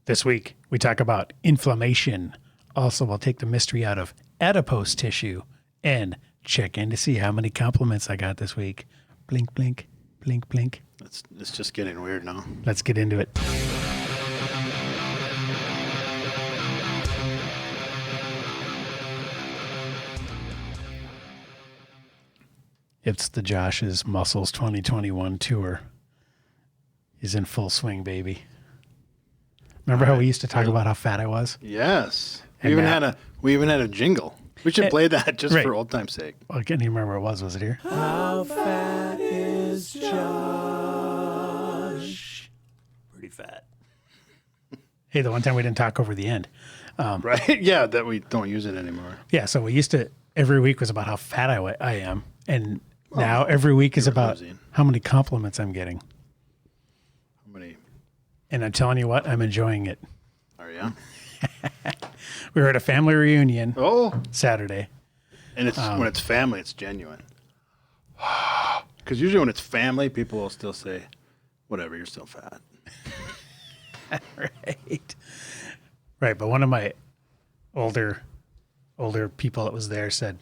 This week, we talk about inflammation. Also, we'll take the mystery out of adipose tissue and check in to see how many compliments I got this week. Blink, blink, blink, blink. It's just getting weird now. Let's get into it. It's the Josh's Muscles 2021 tour. He's in full swing, baby. Remember how we used to talk about how fat I was? Yes. And We even had a jingle. We should play that just right. for old time's sake. Well, I can't even remember what it was. Was it here? How fat is Josh? Pretty fat. Hey, the one time we didn't talk over the end. Right? Yeah, that we don't use it anymore. Yeah, so we used to, every week was about how fat I am. And now every week is about how many compliments I'm getting. How many? And I'm telling you what, I'm enjoying it. Are you? We were at a family reunion Oh. Saturday. And it's when it's family, it's genuine. Because usually when it's family, people will still say, whatever, you're still fat. Right. Right, but one of my older people that was there said,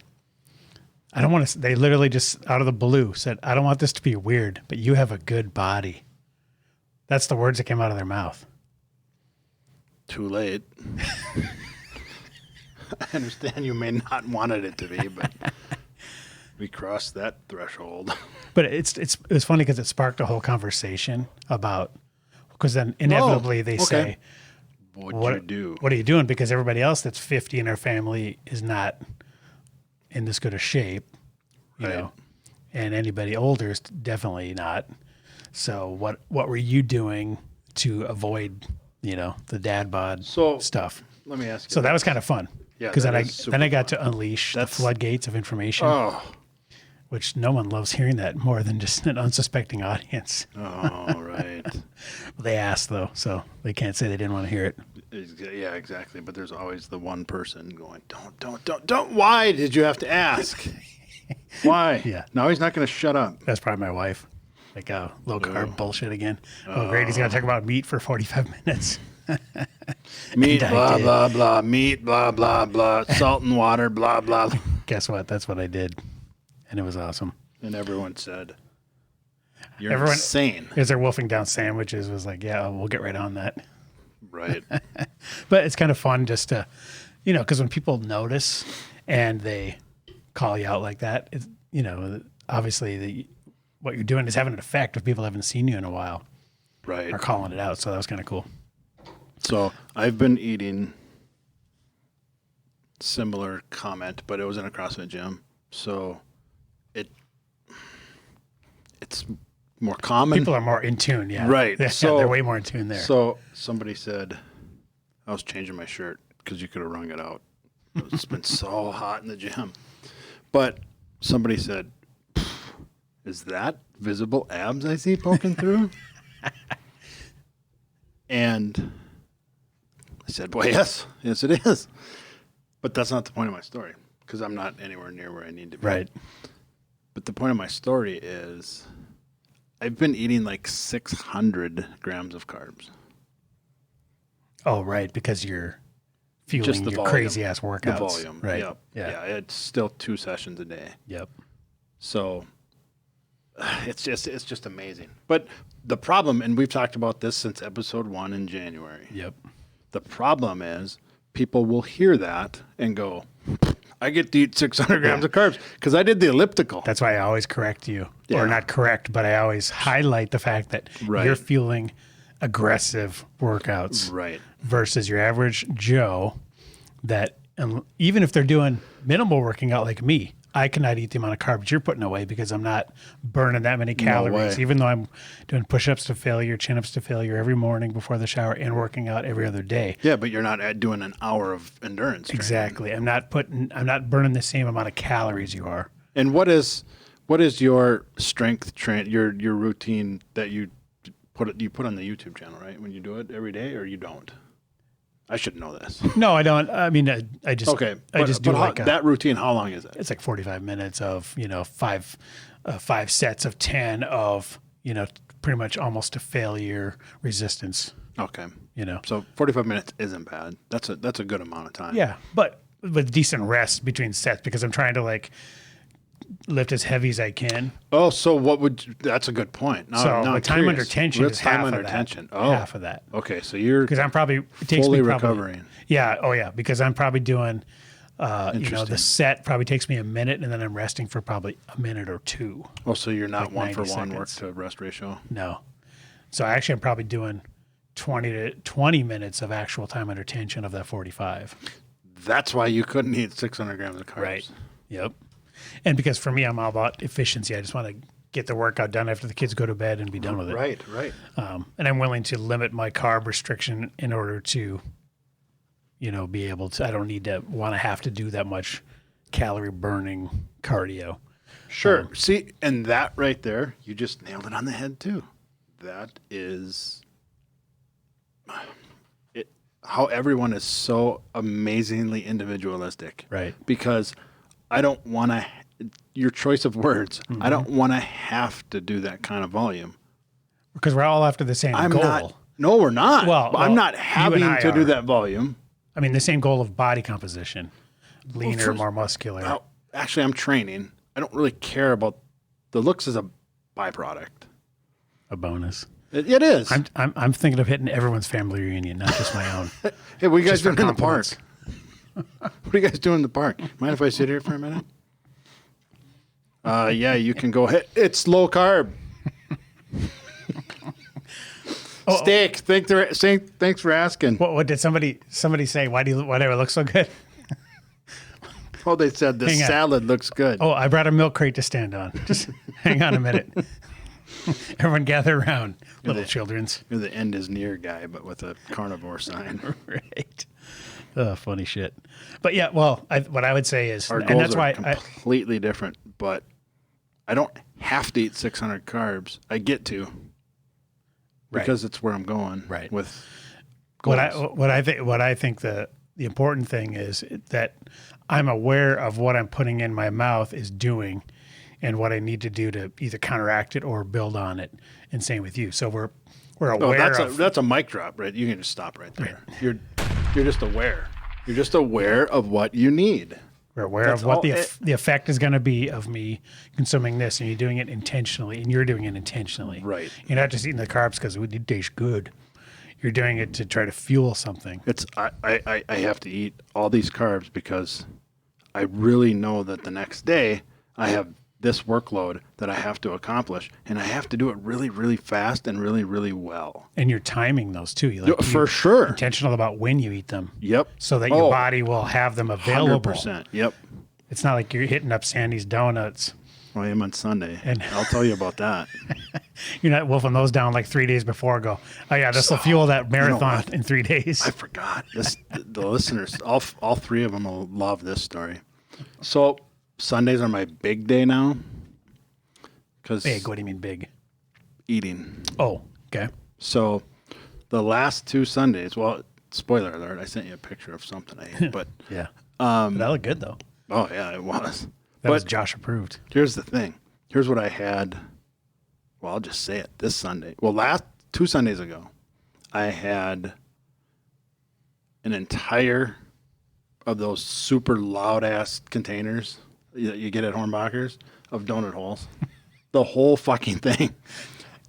I don't want to, they literally just out of the blue said, I don't want this to be weird, but you have a good body. That's the words that came out of their mouth. Too late. I understand you may not wanted it to be, but we crossed that threshold. But it was funny because it sparked a whole conversation about, because then inevitably they say, What'd you do? What are you doing? Because everybody else that's 50 in our family is not in this good a shape, you know, and anybody older is definitely not. So what were you doing to avoid, you know, the dad bod stuff? Let me ask you. So that was kind of fun. Yeah, because then I got to unleash the floodgates of information, which no one loves hearing that more than just an unsuspecting audience. Oh, right. They asked though, so they can't say they didn't want to hear it. Yeah, exactly. But there's always the one person going, don't. Why did you have to ask? Why? Yeah. Now he's not going to shut up. That's probably my wife. Like low carb bullshit again. Oh, great. He's going to talk about meat for 45 minutes. Meat, blah, blah, blah. Meat, blah, blah, blah. Salt and water, blah, blah. Guess what? That's what I did. And it was awesome. And everyone said, You're insane. As they're wolfing down sandwiches was like, yeah, we'll get right on that. Right. But it's kind of fun just to, you know, because when people notice and they call you out like that, it's, you know, obviously what you're doing is having an effect if people haven't seen you in a while. Right. Or calling it out. So that was kind of cool. So I've been eating similar comment, but it was in a CrossFit gym. So it's more common. People are more in tune, yeah. Right. So they're way more in tune there. So somebody said, I was changing my shirt because you could have wrung it out. It's been so hot in the gym. But somebody said, is that visible abs I see poking through? And I said, well, yes, it is. But that's not the point of my story because I'm not anywhere near where I need to be. Right. But the point of my story is I've been eating like 600 grams of carbs. Oh, right, because you're fueling Just your crazy-ass workouts. The volume. Right. Yep. Yeah. It's still 2 sessions a day. Yep. So it's just amazing. But the problem, and we've talked about this since episode 1 in January. Yep. The problem is people will hear that and go, I get to eat 600 grams of carbs because I did the elliptical. That's why I always correct you. Yeah. Or not correct, but I always highlight the fact that you're fueling aggressive workouts versus your average Joe that even if they're doing minimal working out like me, I cannot eat the amount of carbs you're putting away because I'm not burning that many calories, even though I'm doing push-ups to failure, chin-ups to failure every morning before the shower and working out every other day. Yeah, but you're not doing an hour of endurance training. Exactly. I'm not burning the same amount of calories you are. And what is your strength your routine that you put on the YouTube channel, right? When you do it every day or you don't? I should know this. No, I don't. I mean, I just do like that routine. How long is it? It's like 45 minutes of 5 sets of 10 of pretty much almost to failure resistance. Okay. So 45 minutes isn't bad. That's a good amount of time. Yeah, but with decent rest between sets because I'm trying to lift as heavy as I can. Oh, so that's a good point. Now I'm time under tension is time half under of that. tension. Oh, half of that. Okay, so you're because I'm probably it takes fully me recovering. Yeah. Oh yeah. Because I'm probably doing, the set probably takes me a minute and then I'm resting for probably a minute or two. Oh, so you're not 1 for 1 seconds. work to rest ratio? No. So I'm probably doing 20 minutes of actual time under tension of that 45. That's why you couldn't eat 600 grams of carbs. Right. Yep. And because for me, I'm all about efficiency. I just want to get the workout done after the kids go to bed and be done with it. Right. And I'm willing to limit my carb restriction in order to, be able to, I don't need to have to do that much calorie burning cardio. Sure. See, and that right there, you just nailed it on the head too. That is how everyone is so amazingly individualistic. Right. Because I don't want to, your choice of words, I don't want to have to do that kind of volume. Because we're all after the same goal. No, we're not. Well, I'm not having to do that volume. I mean, the same goal of body composition, leaner, more muscular. Actually, I'm training. I don't really care about the looks as a byproduct. A bonus. It is. I'm thinking of hitting everyone's family reunion, not just my own. Hey, what are you guys doing in the park? What are you guys doing in the park? Mind if I sit here for a minute? Yeah, you can go ahead. It's low carb. Steak. Thanks for asking. What did somebody say? Why do you look so good? Oh, they said the salad looks good. Oh, I brought a milk crate to stand on. Just hang on a minute. Everyone gather around, little children's. You're the end is near guy, but with a carnivore sign. Right. Oh, funny shit. But yeah, well, what I would say is, our goals are completely different, but I don't have to eat 600 carbs. I get to. Because it's where I'm going. Right. With goals. What I think the important thing is that I'm aware of what I'm putting in my mouth is doing and what I need to do to either counteract it or build on it. And same with you. So we're aware that's a mic drop, right? You can just stop right there. Right. You're just aware. You're just aware of what you need. We're aware of what the effect is going to be of me consuming this, and you're doing it intentionally, and you're doing it intentionally. Right. You're not just eating the carbs because it tastes good. You're doing it to try to fuel something. I have to eat all these carbs because I really know that the next day I have this workload that I have to accomplish, and I have to do it really, really fast and really, really well. And you're timing those too. For sure. Intentional about when you eat them. Yep. So that your body will have them available. 100%. Yep. It's not like you're hitting up Sandy's Donuts. Well, I am on Sunday, and I'll tell you about that. You're not wolfing those down like 3 days before. Go, oh yeah, this will fuel that marathon in 3 days. I forgot. The listeners, all three of them will love this story. So Sundays are my big day now. Big? What do you mean big? Eating. Oh, okay. So the last 2 Sundays, well, spoiler alert, I sent you a picture of something I ate, but yeah, that looked good though. Oh yeah, it was. That was Josh approved. Here's the thing. Here's what I had. Well, I'll just say it. This Sunday. Well, 2 Sundays ago, I had an entire of those super loud ass containers that you get at Hornbacher's of donut holes. The whole fucking thing.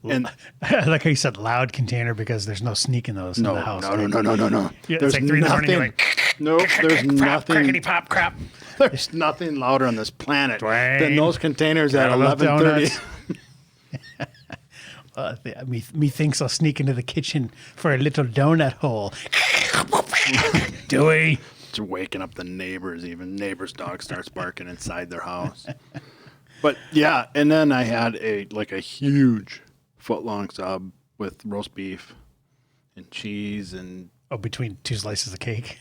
And I like how you said loud container because there's no sneaking those in the house. No. Yeah, There's like 3 in the morning, you're like, nope, there's nothing. Crackety pop crap. There's nothing louder on this planet Dwayne, than those containers at 11:30. Me thinks I'll sneak into the kitchen for a little donut hole. Dewey. It's waking up the neighbors. Even neighbors' dog starts barking inside their house. But yeah, and then I had a huge foot-long sub with roast beef and cheese and between 2 slices of cake.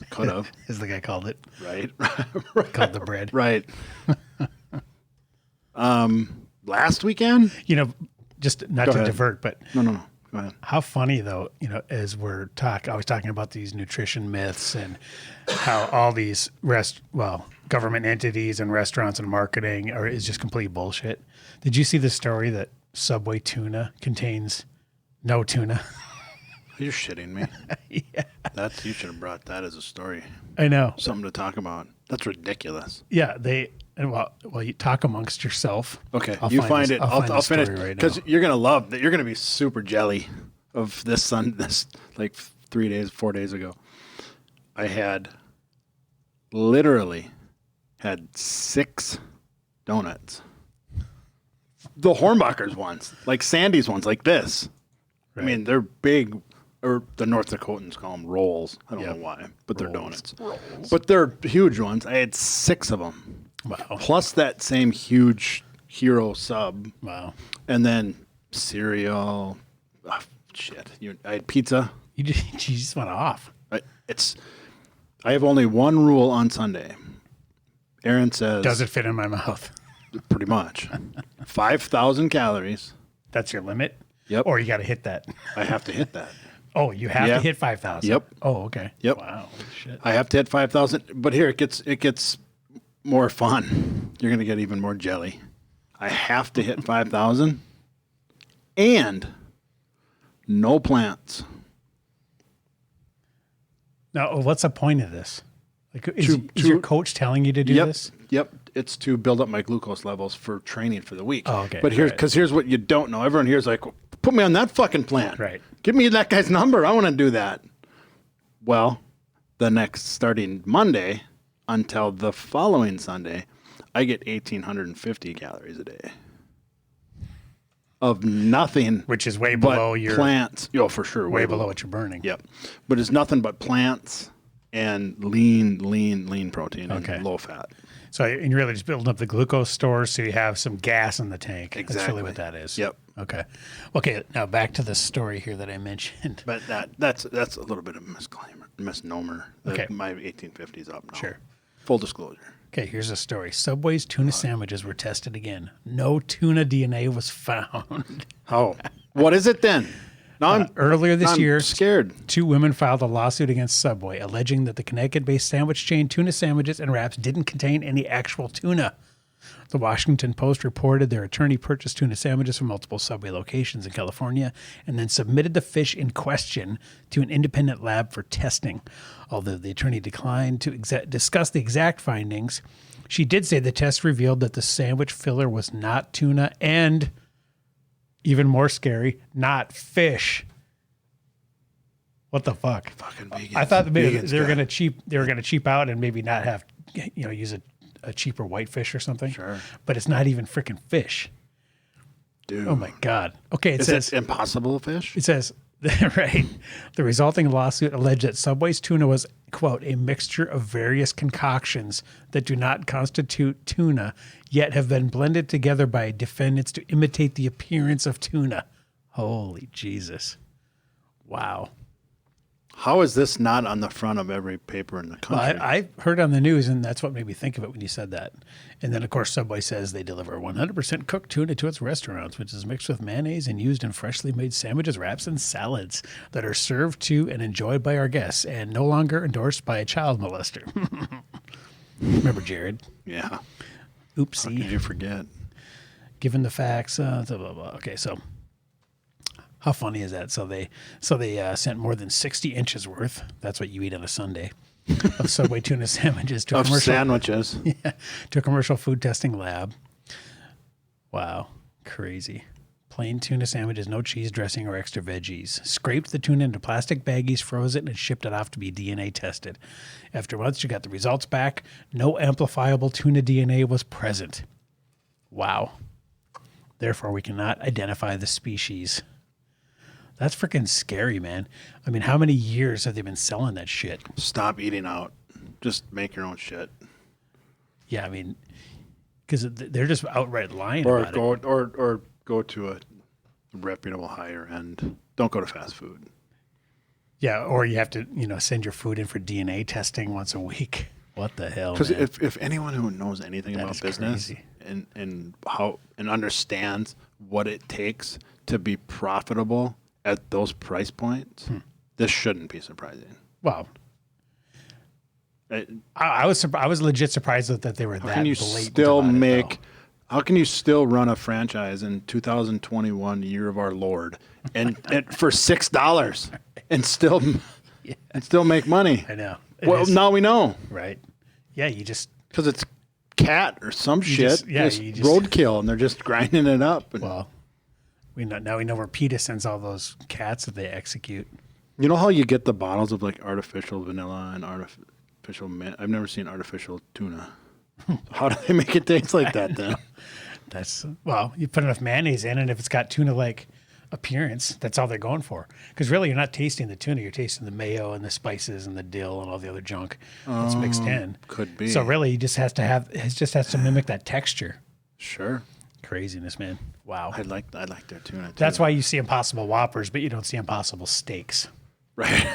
Could have, as the guy called it. Right. Called the bread. Right. Last weekend, just not to divert, but no. Go ahead. How funny though, as we're always talking about these nutrition myths and how all these government entities and restaurants and marketing is just complete bullshit. Did you see the story that Subway tuna contains no tuna. You're shitting me. Yeah. You should have brought that as a story. I know. Something to talk about. That's ridiculous. Yeah, you talk amongst yourself. Okay, you find it. I'll finish because right you're gonna love that. You're gonna be super jelly of this like 4 days ago. I had literally had 6 donuts. The Hornbachers ones, like Sandy's ones, like this. Right. I mean, they're big, or the North Dakotans call them rolls. I don't know why, but they're donuts. Rolls. But they're huge ones. I had 6 of them. Wow. Plus that same huge Hero sub. Wow. And then cereal. Oh, shit. I had pizza. You just went off. I have only one rule on Sunday. Aaron says... Does it fit in my mouth? Pretty much. 5,000 calories. That's your limit? Yep. Or you got to hit that? I have to hit that. Oh, you have to hit 5,000? Yep. Oh, okay. Yep. Wow. Holy shit. I have to hit 5,000. But here, it gets more fun. You're going to get even more jelly. I have to hit 5,000 and no plants. Now, what's the point of this? Like, is your coach telling you to do this? Yep. It's to build up my glucose levels for training for the week. Oh, okay. But here's what you don't know. Everyone here's like, put me on that fucking plan. Right. Give me that guy's number. I want to do that. Well, starting Monday until the following Sunday, I get 1,850 calories a day of nothing. Which is way below your plants. Oh, for sure. Way below what you're burning. Yep. But it's nothing but plants and lean protein and low fat. So you're really just building up the glucose stores so you have some gas in the tank. Exactly. That's really what that is. Yep. Okay. Now back to the story here that I mentioned. But that's a little bit of a misnomer. Okay. My 1850 is up now. Sure. Full disclosure. Okay, here's a story. Subway's tuna sandwiches were tested again. No tuna DNA was found. Oh, what is it then? Now earlier this year, scared. 2 women filed a lawsuit against Subway, alleging that the Connecticut-based sandwich chain Tuna Sandwiches and Wraps didn't contain any actual tuna. The Washington Post reported their attorney purchased tuna sandwiches from multiple Subway locations in California and then submitted the fish in question to an independent lab for testing. Although the attorney declined to discuss the exact findings, she did say the test revealed that the sandwich filler was not tuna and, even more scary, not fish. What the fuck? Fucking vegans. I thought maybe they were going to cheap out and maybe not have, use a cheaper whitefish or something. Sure. But it's not even freaking fish. Dude. Oh my God. Okay. It says impossible fish. It says, right. The resulting lawsuit alleged that Subway's tuna was, quote, a mixture of various concoctions that do not constitute tuna, yet have been blended together by defendants to imitate the appearance of tuna. Holy Jesus. Wow. How is this not on the front of every paper in the country? Well, I heard on the news, and that's what made me think of it when you said that. And then, of course, Subway says they deliver 100% cooked tuna to its restaurants, which is mixed with mayonnaise and used in freshly made sandwiches, wraps, and salads that are served to and enjoyed by our guests and no longer endorsed by a child molester. Remember Jared? Yeah. Oopsie. How could you forget? Given the facts, blah, blah, blah. Okay, so how funny is that? So they sent more than 60 inches worth. That's what you eat on a Sunday. Of Subway tuna sandwiches to a commercial food testing lab. Wow, crazy. Plain tuna sandwiches, no cheese, dressing, or extra veggies. Scraped the tuna into plastic baggies, froze it, and shipped it off to be DNA tested. After months, you got the results back. No amplifiable tuna DNA was present. Wow. Therefore, we cannot identify the species. That's freaking scary, man. I mean, how many years have they been selling that shit? Stop eating out. Just make your own shit. Yeah, I mean, because they're just outright lying about it. Or go to a reputable higher end. Don't go to fast food. Yeah, or you have to, send your food in for DNA testing once a week. What the hell? Because if anyone who knows anything about business and how and understands what it takes to be profitable at those price points, this shouldn't be surprising. Well, I was legit surprised that they were that blatant. How can you still make How can you still run a franchise in 2021, year of our Lord, and for $6 and still make money? I know. Well, now we know. Right. Yeah, you just... Because it's cat or some shit. You just roadkill, and they're just grinding it up. Well, now we know where PETA sends all those cats that they execute. You know how you get the bottles of like artificial vanilla and artificial mint? I've never seen artificial tuna. How do they make it taste like that then? You put enough mayonnaise in, and if it's got tuna-like appearance, that's all they're going for. Because really, you're not tasting the tuna; you're tasting the mayo and the spices and the dill and all the other junk that's mixed in. Could be. So really, it just has to mimic that texture. Sure. Craziness, man. Wow. I like their tuna too. That's why you see Impossible Whoppers, but you don't see Impossible Steaks. Right.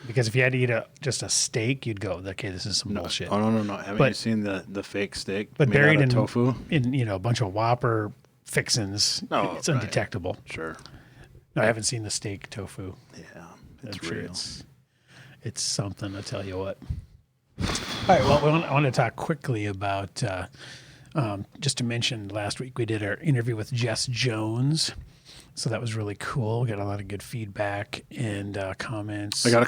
Because if you had to eat just a steak, you'd go, okay, this is some bullshit. Oh, no. Haven't you seen the fake steak but made buried out of in tofu? In a bunch of Whopper fixins, it's undetectable. Sure. No, I haven't seen the steak tofu. Yeah, it's I'm sure real. it's something, I tell you what. All right, well, I want to talk quickly about, just to mention, last week we did our interview with Jess Jones. So that was really cool. We got a lot of good feedback and comments. I got a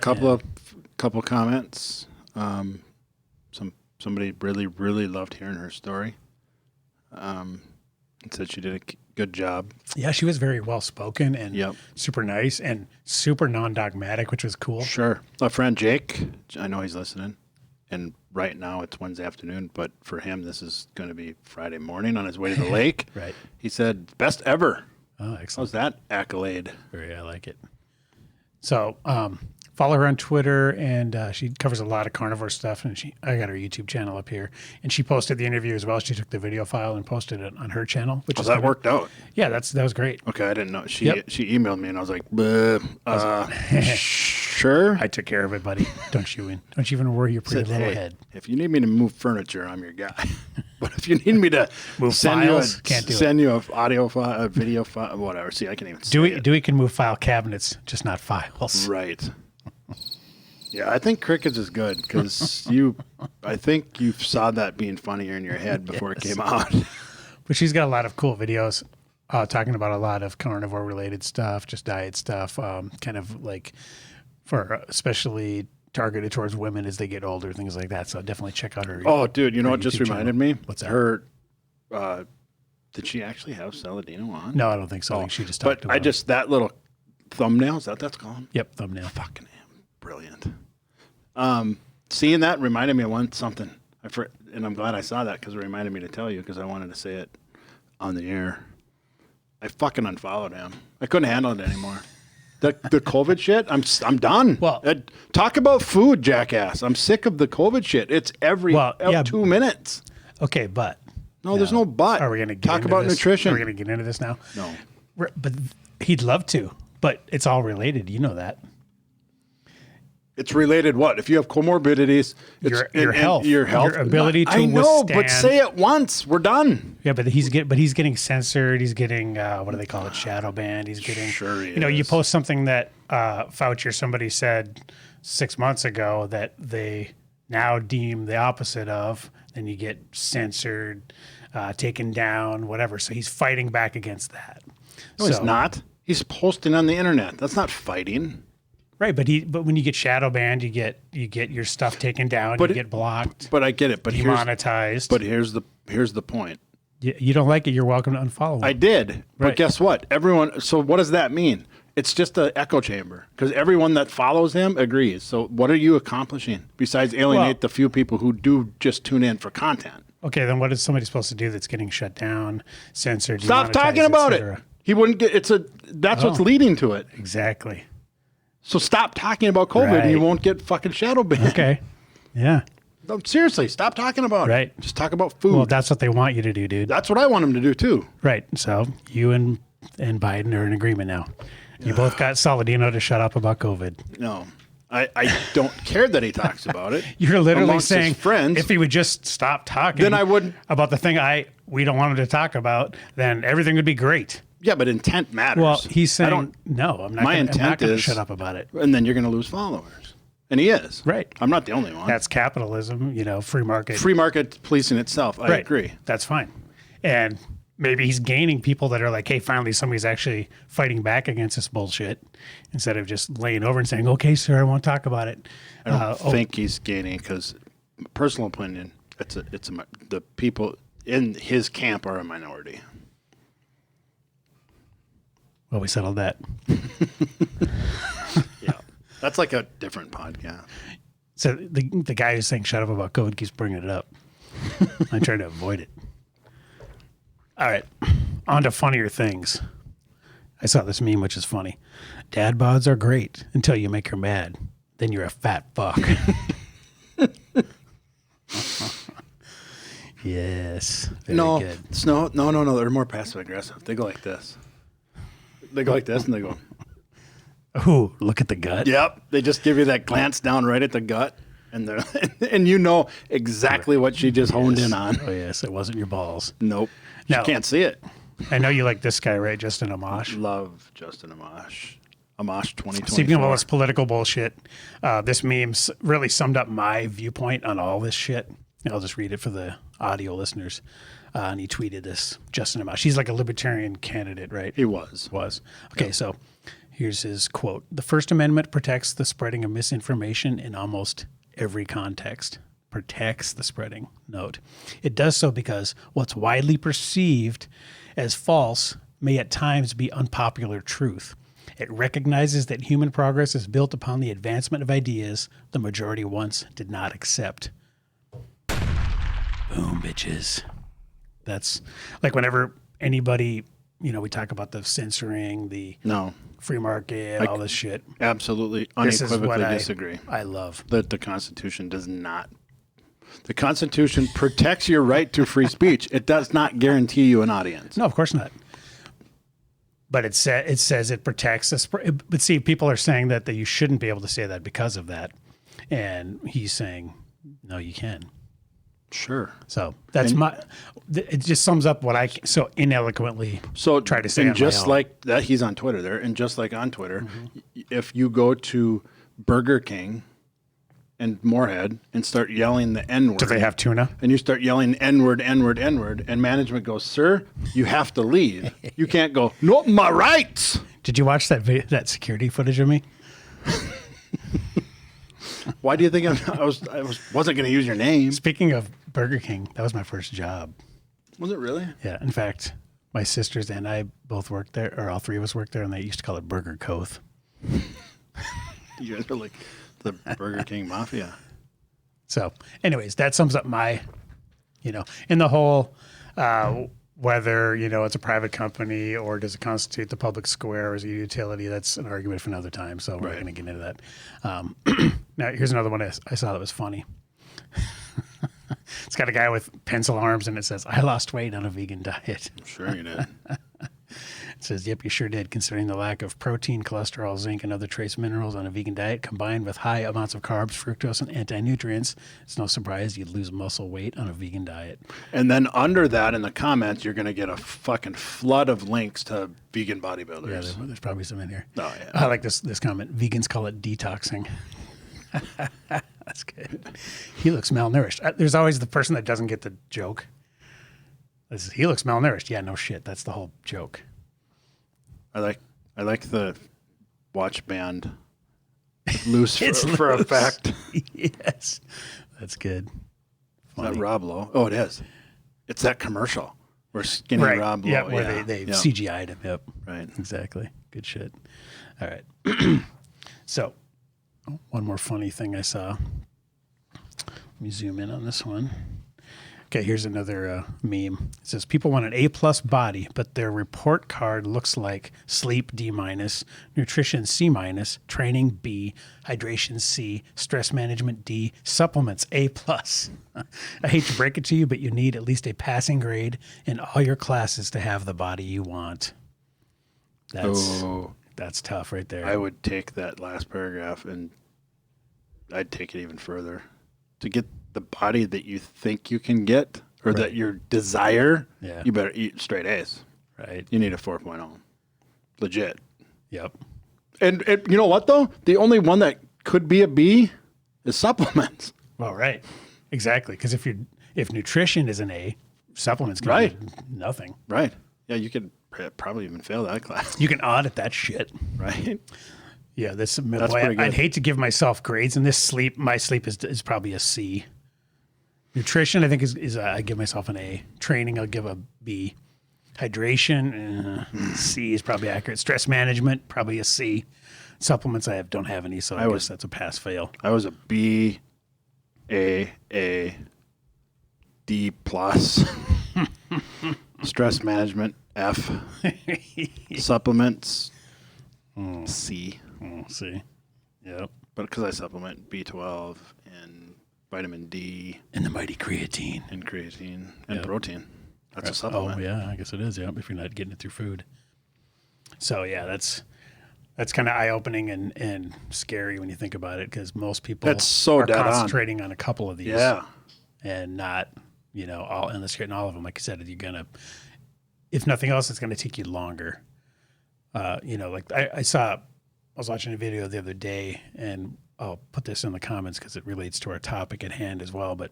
couple comments. Somebody really loved hearing her story. And said she did a good job. Yeah, she was very well spoken and super nice and super non-dogmatic, which was cool. Sure. A friend Jake, I know he's listening, and right now it's Wednesday afternoon, but for him this is going to be Friday morning on his way to the lake. Right. He said, "Best ever." Oh, excellent. How's that accolade? I like it. So follow her on Twitter, and she covers a lot of carnivore stuff. And I got her YouTube channel up here, and she posted the interview as well. She took the video file and posted it on her channel. Which that worked out? Yeah, that was great. Okay, I didn't know. She emailed me, and I was like, sure. I took care of it, buddy. Don't you even worry your pretty little head. If you need me to move furniture, I'm your guy. But if you need me to move files, can't do it. Send you an audio file, a video file, whatever. See, I can't even say it. Dewey can move file cabinets, just not files. Right. Yeah, I think Crickets is good because I think you saw that being funnier in your head before it came out. But she's got a lot of cool videos talking about a lot of carnivore related stuff, just diet stuff, kind of like for especially targeted towards women as they get older, things like that. So definitely check out her. Oh, dude, you know what just reminded me? What's that? Her, did she actually have Saladino on? No, I don't think so. I think she just talked about it. That little thumbnail, is that's called? Yep, thumbnail. Fucking brilliant. Seeing that reminded me of something. And I'm glad I saw that because it reminded me to tell you because I wanted to say it on the air. I fucking unfollowed him. I couldn't handle it anymore. The COVID shit, I'm done. Well, talk about food, jackass. I'm sick of the COVID shit. It's every 2 minutes. Okay, but no, there's no but. Are we going to talk about nutrition? Are we going to get into this now? No. But he'd love to. But it's all related. You know that. It's related what? If you have comorbidities, your health, your ability to withstand. I know, but say it once. We're done. Yeah, but he's getting censored. He's getting what do they call it? Shadow banned. He's getting. Sure, you post something that Fauci or somebody said 6 months ago that they now deem the opposite of, then you get censored, taken down, whatever. So he's fighting back against that. No, he's not. He's posting on the internet. That's not fighting. Right, but when you get shadow banned, you get your stuff taken down, you get blocked. But I get it. But demonetized. Here's the point. You don't like it, you're welcome to unfollow me. I did, but guess what? So what does that mean? It's just an echo chamber because everyone that follows him agrees. So what are you accomplishing besides alienate the few people who do just tune in for content? Okay, then what is somebody supposed to do that's getting shut down, censored? Stop talking about it. He wouldn't get. That's what's leading to it. Exactly. So stop talking about COVID and you won't get fucking shadow banned. Okay. Yeah. No, seriously, stop talking about it. Right. Just talk about food. Well, that's what they want you to do, dude. That's what I want them to do too. Right. So you and Biden are in agreement now. You both got Saladino to shut up about COVID. No. I don't care that he talks about it. You're literally amongst saying his friends, if he would just stop talking then I wouldn't about the thing we don't want him to talk about, then everything would be great. Yeah, but intent matters. Well, he's saying, no, I'm not going to shut up about it. And then you're going to lose followers. And he is. Right. I'm not the only one. That's capitalism, free market. Free market policing itself. I agree. That's fine. And maybe he's gaining people that are like, hey, finally somebody's actually fighting back against this bullshit instead of just laying over and saying, okay, sir, I won't talk about it. I don't think he's gaining because, personal opinion, the people in his camp are a minority. Well, we settled that. Yeah. That's like a different podcast. So the guy who's saying shut up about code keeps bringing it up. I try to avoid it. All right. On to funnier things. I saw this meme, which is funny. Dad bods are great until you make her mad. Then you're a fat fuck. Yes. Very good. No. They're more passive aggressive. They go like this. They go like this and they go. Ooh, look at the gut. Yep. They just give you that glance down right at the gut. And you know exactly what she just honed in on. Oh, yes. It wasn't your balls. Nope. No. You can't see it. I know you like this guy, right? Justin Amash. Love Justin Amash. Amash 2024. Speaking of all this political bullshit, this meme really summed up my viewpoint on all this shit. I'll just read it for the audio listeners. And he tweeted this, Justin Amash. He's like a libertarian candidate, right? He was. Okay, yep. So here's his quote. The First Amendment protects the spreading of misinformation in almost every context. Protects the spreading. Note. It does so because what's widely perceived as false may at times be unpopular truth. It recognizes that human progress is built upon the advancement of ideas the majority once did not accept. Boom, bitches. That's like whenever anybody, we talk about the censoring, the free market, all this shit. Absolutely, unequivocally disagree. I love. That the Constitution does not. The Constitution protects your right to free speech. It does not guarantee you an audience. No, of course not. But it says it protects us. But see, people are saying that you shouldn't be able to say that because of that. And he's saying, no, you can. Sure. So that's it just sums up what I so ineloquently try to say. And just like that, he's on Twitter there. And just like on Twitter, if you go to Burger King and Moorhead and start yelling the N-word. Do they have tuna? And you start yelling N-word, N-word, N-word, and management goes, sir, you have to leave. You can't go, no, my rights. Did you watch that security footage of me? Why do you think I wasn't going to use your name? Speaking of Burger King, that was my first job. Was it really? Yeah. In fact, my sisters and I both worked there, or all three of us worked there, and they used to call it Burger Coth. You guys are like the Burger King Mafia. So, anyways, that sums up my, in the whole, whether, it's a private company or does it constitute the public square or is it a utility, that's an argument for another time. So we're not going to get into that. Now, here's another one I saw that was funny. It's got a guy with pencil arms and it says, I lost weight on a vegan diet. I'm sure you did. It says, yep, you sure did, considering the lack of protein, cholesterol, zinc, and other trace minerals on a vegan diet combined with high amounts of carbs, fructose, and anti-nutrients. It's no surprise you'd lose muscle weight on a vegan diet. And then under that in the comments, you're going to get a fucking flood of links to vegan bodybuilders. Yeah, there's probably some in here. Oh, yeah. I like this comment. Vegans call it detoxing. That's good. He looks malnourished. There's always the person that doesn't get the joke. He looks malnourished. Yeah, no shit. That's the whole joke. I like the watch band loose for effect. Yes, that's good. Funny. Is that Rob Lowe? Oh, it is. It's that commercial where skinny Rob Lowe. Yeah, where they CGI'd him. Yep. Right. Exactly. Good shit. All right. So, one more funny thing I saw. Let me zoom in on this one. Okay, here's another meme. It says, people want an A+ body, but their report card looks like sleep D-, nutrition C-, training B, hydration C, stress management D, supplements A+. I hate to break it to you, but you need at least a passing grade in all your classes to have the body you want. That's tough right there. I would take that last paragraph and I'd take it even further. To get the body that you think you can get or that you desire, you better eat straight A's. Right. You need a 4.0. Legit. Yep. And you know what, though? The only one that could be a B is supplements. Well, right. Exactly. Because if nutrition is an A, supplements can do nothing. Right. Yeah, you could probably even fail that class. You can audit that shit. Right. Yeah, that's pretty good. I'd hate to give myself grades in this sleep. My sleep is probably a C. Nutrition, I think, is I give myself an A. Training, I'll give a B. Hydration, C is probably accurate. Stress management, probably a C. Supplements, don't have any, so I guess that's a pass fail. I was a B, A, D plus. Stress management, F. Supplements, C. C. Yep. But because I supplement B12 and vitamin D. And the mighty creatine. And creatine and protein. That's a supplement. Oh, yeah, I guess it is, if you're not getting it through food. So, yeah, that's kind of eye-opening and scary when you think about it, because most people are concentrating on a couple of these. Yeah. And not, unless you're getting all of them. Like I said, you're going to, if nothing else, it's going to take you longer. Like I was watching a video the other day, and I'll put this in the comments because it relates to our topic at hand as well. But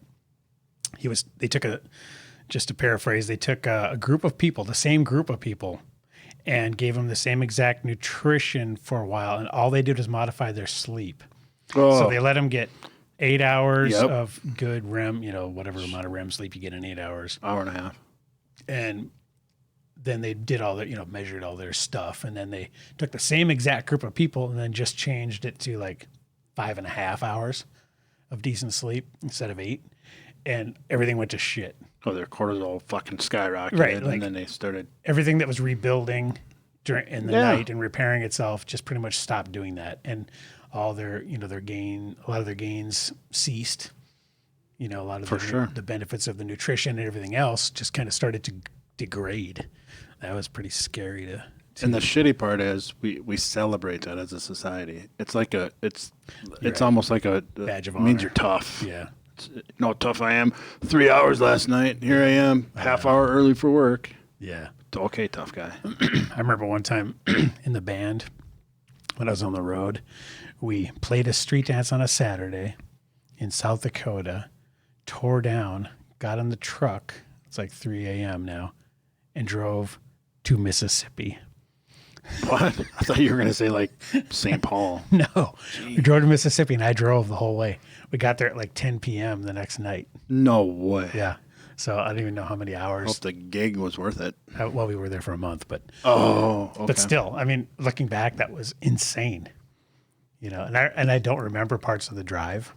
just to paraphrase, they took a group of people, the same group of people, and gave them the same exact nutrition for a while. And all they did was modify their sleep. Oh. So they let them get 8 hours of good REM, whatever amount of REM sleep you get in 8 hours. Hour and a half. And then they did all their, measured all their stuff. And then they took the same exact group of people and then just changed it to like 5.5 hours of decent sleep instead of 8. And everything went to shit. Oh, their cortisol fucking skyrocketed. Right. And then they started. Everything that was rebuilding in the night and repairing itself just pretty much stopped doing that. And all their, a lot of their gains ceased. A lot of the benefits of the nutrition and everything else just kind of started to degrade. That was pretty scary to and the shitty part is we celebrate that as a society. It's like it's almost like a badge of honor. Means honor. you're tough. Yeah. You know how tough I am. 3 hours last night. Here I am, half hour early for work. Yeah. Okay, tough guy. I remember one time in the band when I was on the road, we played a street dance on a Saturday in South Dakota, tore down, got in the truck. It's like 3 a.m. now, and drove to Mississippi. What? I thought you were going to say like St. Paul. No. Jeez. We drove to Mississippi, and I drove the whole way. We got there at like 10 p.m. the next night. No way. Yeah. So I don't even know how many hours. I hope the gig was worth it. Well, we were there for a month, but. Oh, okay. But still, I mean, looking back, that was insane. And I don't remember parts of the drive,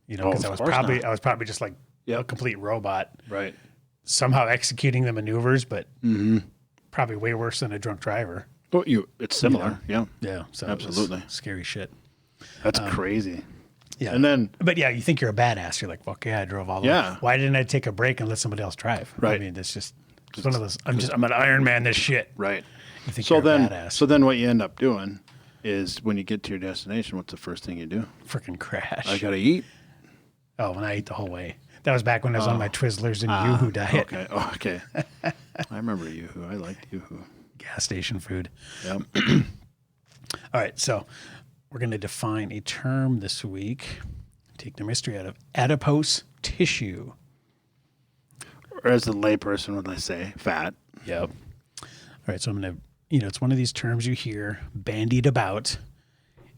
because I was probably just like a complete robot. Right. Somehow executing the maneuvers, but probably way worse than a drunk driver. Well, it's similar. Yeah. Yeah. So absolutely. Scary shit. That's crazy. Yeah. And then, but yeah, you think you're a badass. You're like, fuck yeah, I drove all the way. Why didn't I take a break and let somebody else drive? Right. I mean, it's just one of those. I'm an Iron Man. This shit. Right. You think you're a badass. So then, what you end up doing is when you get to your destination, what's the first thing you do? Freaking crash. I gotta eat. Oh, when I ate the whole way. That was back when I was on my Twizzlers and Yoo-Hoo diet. Okay. Oh, okay. I remember Yoo-Hoo. I liked Yoo-Hoo. Gas station food. Yep. All right, so we're going to define a term this week. Take the mystery out of adipose tissue. Or as a layperson would I say, fat. Yep. All right, so I'm going to, it's one of these terms you hear bandied about.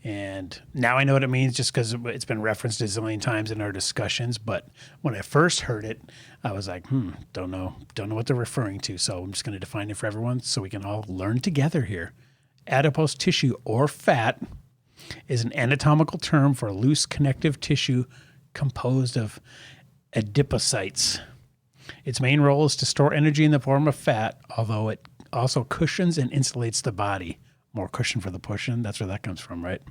And now I know what it means just because it's been referenced a zillion times in our discussions. But when I first heard it, I was like, don't know what they're referring to. So I'm just going to define it for everyone so we can all learn together here. Adipose tissue or fat is an anatomical term for a loose connective tissue composed of adipocytes. Its main role is to store energy in the form of fat, although it also cushions and insulates the body. More cushion for the pushing. That's where that comes from, right?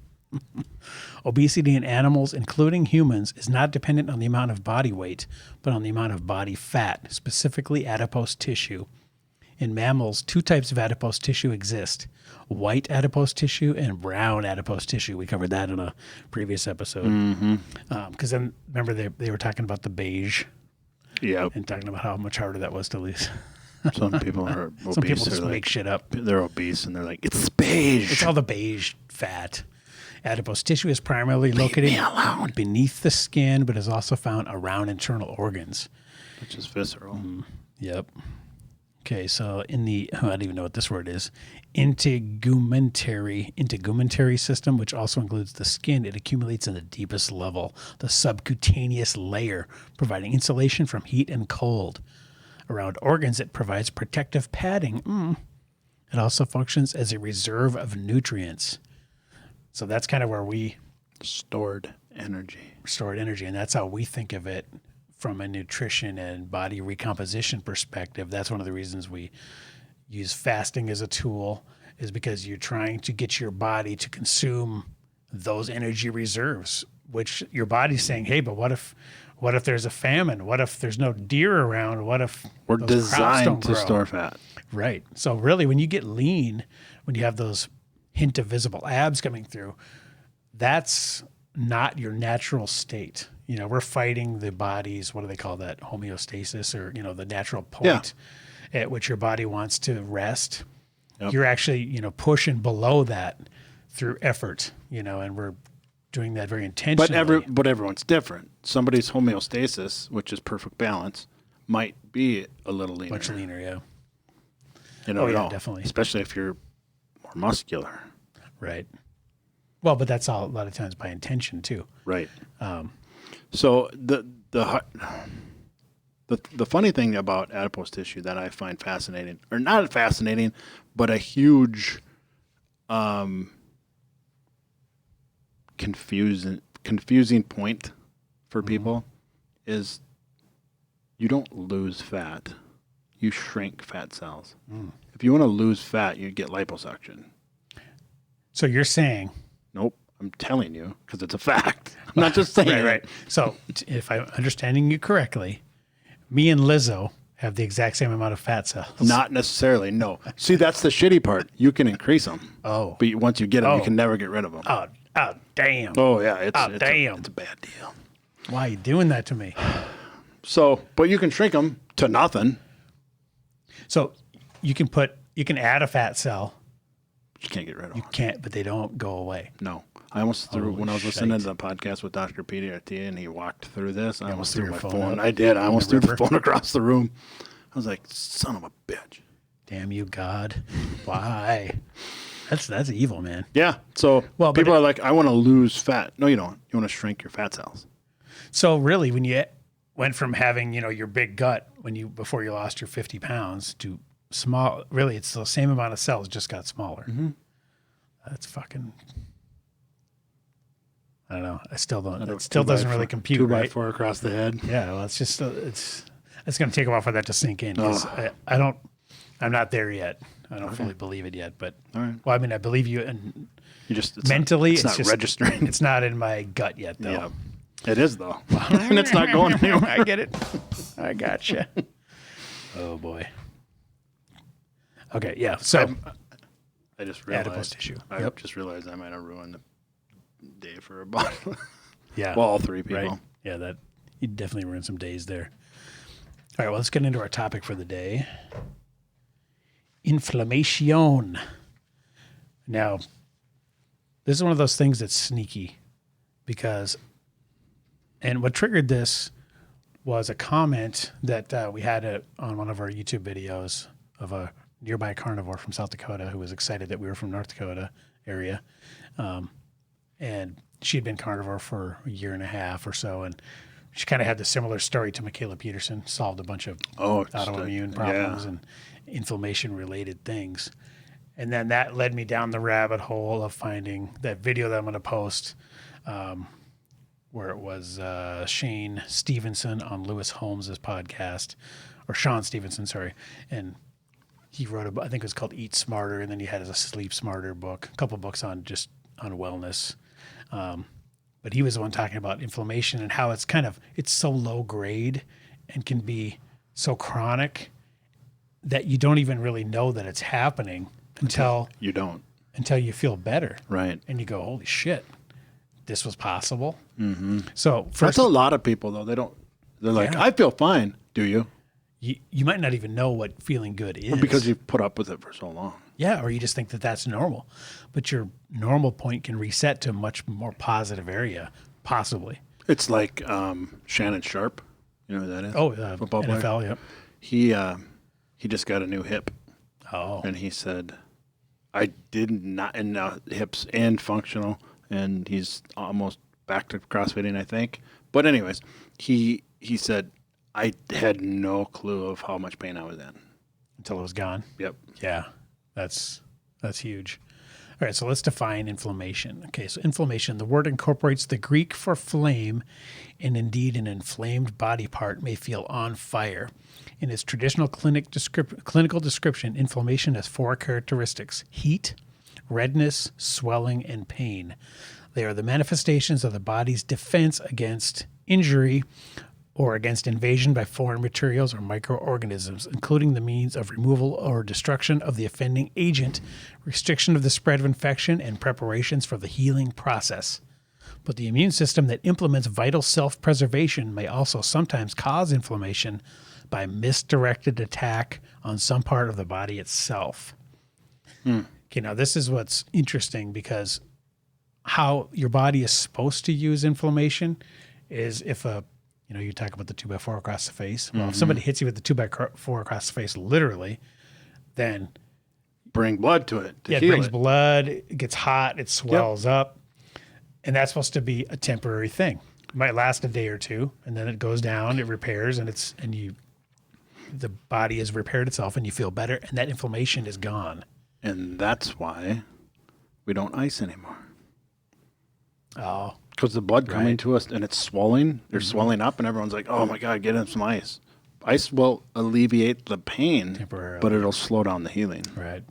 Obesity in animals, including humans, is not dependent on the amount of body weight, but on the amount of body fat, specifically adipose tissue. In mammals, 2 types of adipose tissue exist: white adipose tissue and brown adipose tissue. We covered that in a previous episode. Because then, remember, they were talking about the beige. Yeah. And talking about how much harder that was to lose. Some people are obese. Some people just make shit up. They're obese and they're like, it's beige. It's all the beige fat. Adipose tissue is primarily located beneath the skin, but is also found around internal organs. Which is visceral. Yep. Okay, so in the, I don't even know what this word is, integumentary system, which also includes the skin, it accumulates in the deepest level, the subcutaneous layer, providing insulation from heat and cold. Around organs, it provides protective padding. It also functions as a reserve of nutrients. So that's kind of where we stored energy, and that's how we think of it from a nutrition and body recomposition perspective. That's one of the reasons we use fasting as a tool, is because you're trying to get your body to consume those energy reserves, which your body's saying, hey, but what if there's a famine? What if there's no deer around? What if we're designed to store fat? Right. So really, when you get lean, when you have those hint of visible abs coming through, that's not your natural state. We're fighting the body's, what do they call that? Homeostasis, or, the natural point at which your body wants to rest. Yep. You're actually, pushing below that through effort, and we're doing that very intentionally. But everyone's different. Somebody's homeostasis, which is perfect balance, might be a little leaner. Much leaner, yeah. Definitely. Especially if you're more muscular. Right. Well, but that's all a lot of times by intention too. Right. So the funny thing about adipose tissue that I find fascinating, or not fascinating, but a huge confusing point for people is you don't lose fat, you shrink fat cells. If you want to lose fat, you get liposuction. So you're saying... Nope. I'm telling you, because it's a fact. I'm not just saying right. So if I'm understanding you correctly, me and Lizzo have the exact same amount of fat cells. Not necessarily, no. See, that's the shitty part. You can increase them. Oh. But once you get them, you can never get rid of them. Oh, damn. Oh, yeah. Damn. It's a bad deal. Why are you doing that to me? So, but you can shrink them to nothing. So you can add a fat cell. You can't get rid of them. You can't, but they don't go away. No. I almost threw, when I was listening to the podcast with Dr. Peter Attia and he walked through this, I almost threw my phone. I did. I almost threw the phone across the room. I was like, son of a bitch. Damn you, God. Why? That's evil, man. Yeah. So people are like, I want to lose fat. No, you don't. You want to shrink your fat cells. So really, when you went from having, your big gut before you lost your 50 pounds to small, really, it's the same amount of cells, just got smaller. Mm-hmm. That's fucking... I don't know. I still don't. It still doesn't really compute. 2x4 across the head. Yeah. Well, it's just it's going to take a while for that to sink in. I'm not there yet. I don't fully believe it yet. But all right. Well, I mean, I believe you, and it's mentally, it's not registering. It's not in my gut yet, though. Yeah, it is though, and it's not going anywhere. I get it. I gotcha. Oh boy. Okay. Yeah. So I just realized adipose tissue. I just realized I might have ruined the day for a bottle. Yeah. Well, all three people. Right. Yeah, that you definitely ruined some days there. All right, well, let's get into our topic for the day. Inflammation. Now, this is one of those things that's sneaky and what triggered this was a comment that we had on one of our YouTube videos of a nearby carnivore from South Dakota who was excited that we were from North Dakota area. And she had been carnivore for a year and a half or so. And she kind of had the similar story to Michaela Peterson, solved a bunch of autoimmune problems and inflammation-related things. And then that led me down the rabbit hole of finding that video that I'm going to post where it was Shane Stevenson on Lewis Holmes' podcast, or Sean Stevenson, sorry. And he wrote I think it was called Eat Smarter, and then he had a Sleep Smarter book, a couple books on wellness. But he was the one talking about inflammation and how it's so low grade and can be so chronic that you don't even really know that it's happening until you feel better. Right. And you go, holy shit, this was possible. Mm-hmm. So that's a lot of people though. They're like, I feel fine. Do you? You might not even know what feeling good is. Well, because you've put up with it for so long. Yeah, or you just think that that's normal. But your normal point can reset to a much more positive area, possibly. It's like Shannon Sharp. You know who that is? Oh, football NFL, player. yep. He just got a new hip. Oh. And he said, I did not, and now hips and functional, and he's almost back to CrossFitting, I think. But anyways, he said, I had no clue of how much pain I was in. Until it was gone? Yep. Yeah, that's huge. All right, so let's define inflammation. Okay, so inflammation, the word incorporates the Greek for flame, and indeed an inflamed body part may feel on fire. In its traditional clinical description, inflammation has 4 characteristics: heat, redness, swelling, and pain. They are the manifestations of the body's defense against injury or against invasion by foreign materials or microorganisms, including the means of removal or destruction of the offending agent, restriction of the spread of infection, and preparations for the healing process. But the immune system that implements vital self-preservation may also sometimes cause inflammation by misdirected attack on some part of the body itself. Okay, now this is what's interesting, because how your body is supposed to use inflammation is if you talk about the 2x4 across the face. Well, if somebody hits you with the 2x4 across the face, literally, then bring blood to it. It brings blood. It gets hot. It swells up, and that's supposed to be a temporary thing. It might last a day or two, and then it goes down. It repairs, and the body has repaired itself, and you feel better, and that inflammation is gone. And that's why we don't ice anymore. Oh. Because the blood coming to us and it's swelling, they're swelling up, and everyone's like, oh my God, get in some ice. Ice will alleviate the pain, temporarily, but it'll slow down the healing. Right.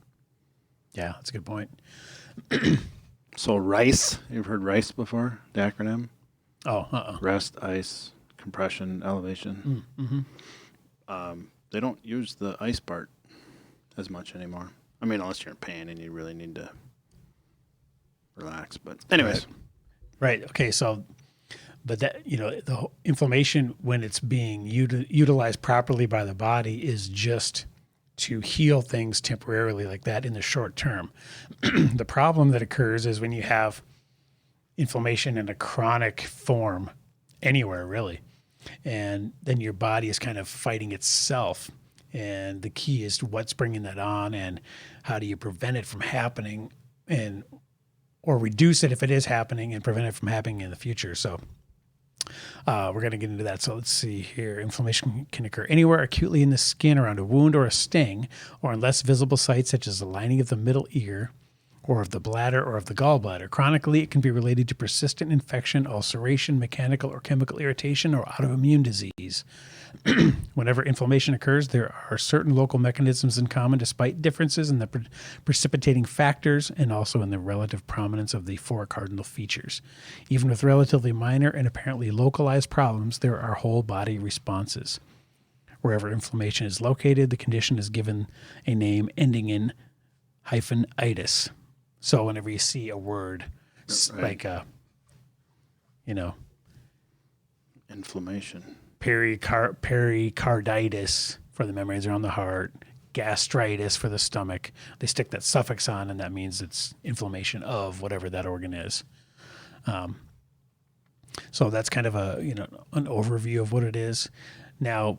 Yeah, that's a good point. So RICE, you've heard RICE before, the acronym? Oh, Rest, ice, compression, elevation. They don't use the ice part as much anymore. I mean, unless you're in pain and you really need to relax. But anyways. Right. Okay. So, but that, the inflammation, when it's being utilized properly by the body, is just to heal things temporarily like that in the short term. The problem that occurs is when you have inflammation in a chronic form anywhere, really, and then your body is kind of fighting itself. And the key is to what's bringing that on, and how do you prevent it from happening, or reduce it if it is happening, and prevent it from happening in the future. So we're going to get into that. So let's see here. Inflammation can occur anywhere acutely in the skin, around a wound or a sting, or in less visible sites such as the lining of the middle ear, or of the bladder, or of the gallbladder. Chronically, it can be related to persistent infection, ulceration, mechanical or chemical irritation, or autoimmune disease. Whenever inflammation occurs, there are certain local mechanisms in common, despite differences in the precipitating factors and also in the relative prominence of the 4 cardinal features. Even with relatively minor and apparently localized problems, there are whole body responses. Wherever inflammation is located, the condition is given a name ending in -itis. So whenever you see a word like, inflammation, pericarditis for the membranes around the heart, gastritis for the stomach, they stick that suffix on, and that means it's inflammation of whatever that organ is. So that's kind of an overview of what it is. Now,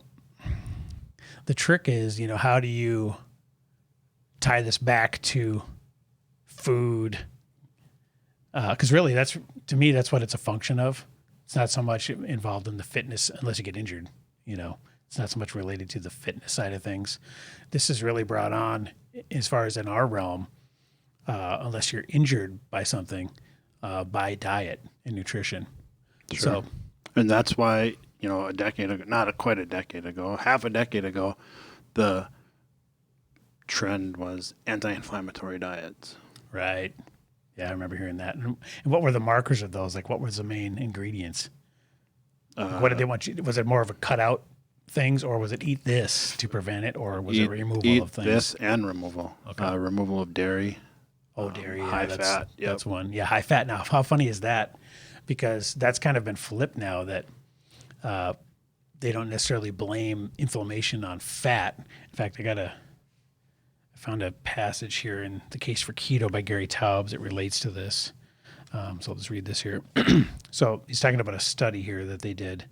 the trick is, how do you tie this back to food? Because really, to me, that's what it's a function of. It's not so much involved in the fitness, unless you get injured. It's not so much related to the fitness side of things. This is really brought on, as far as in our realm, unless you're injured by something, by diet and nutrition. Sure. So, and that's why, a decade ago, not quite a decade ago, half a decade ago, the trend was anti-inflammatory diets. Right. Yeah, I remember hearing that. And what were the markers of those? Like, what was the main ingredients? What did they want you? Was it more of a cutout things, or was it eat this to prevent it, or was it removal of things? This and removal. Okay. Removal of dairy. Oh, dairy. Yeah, high fat. Yep. That's one. Yeah, high fat. Now, how funny is that? Because that's kind of been flipped now, that they don't necessarily blame inflammation on fat. In fact, I found a passage here in The Case for Keto by Gary Taubes. It relates to this. So I'll just read this here. So he's talking about a study here that they did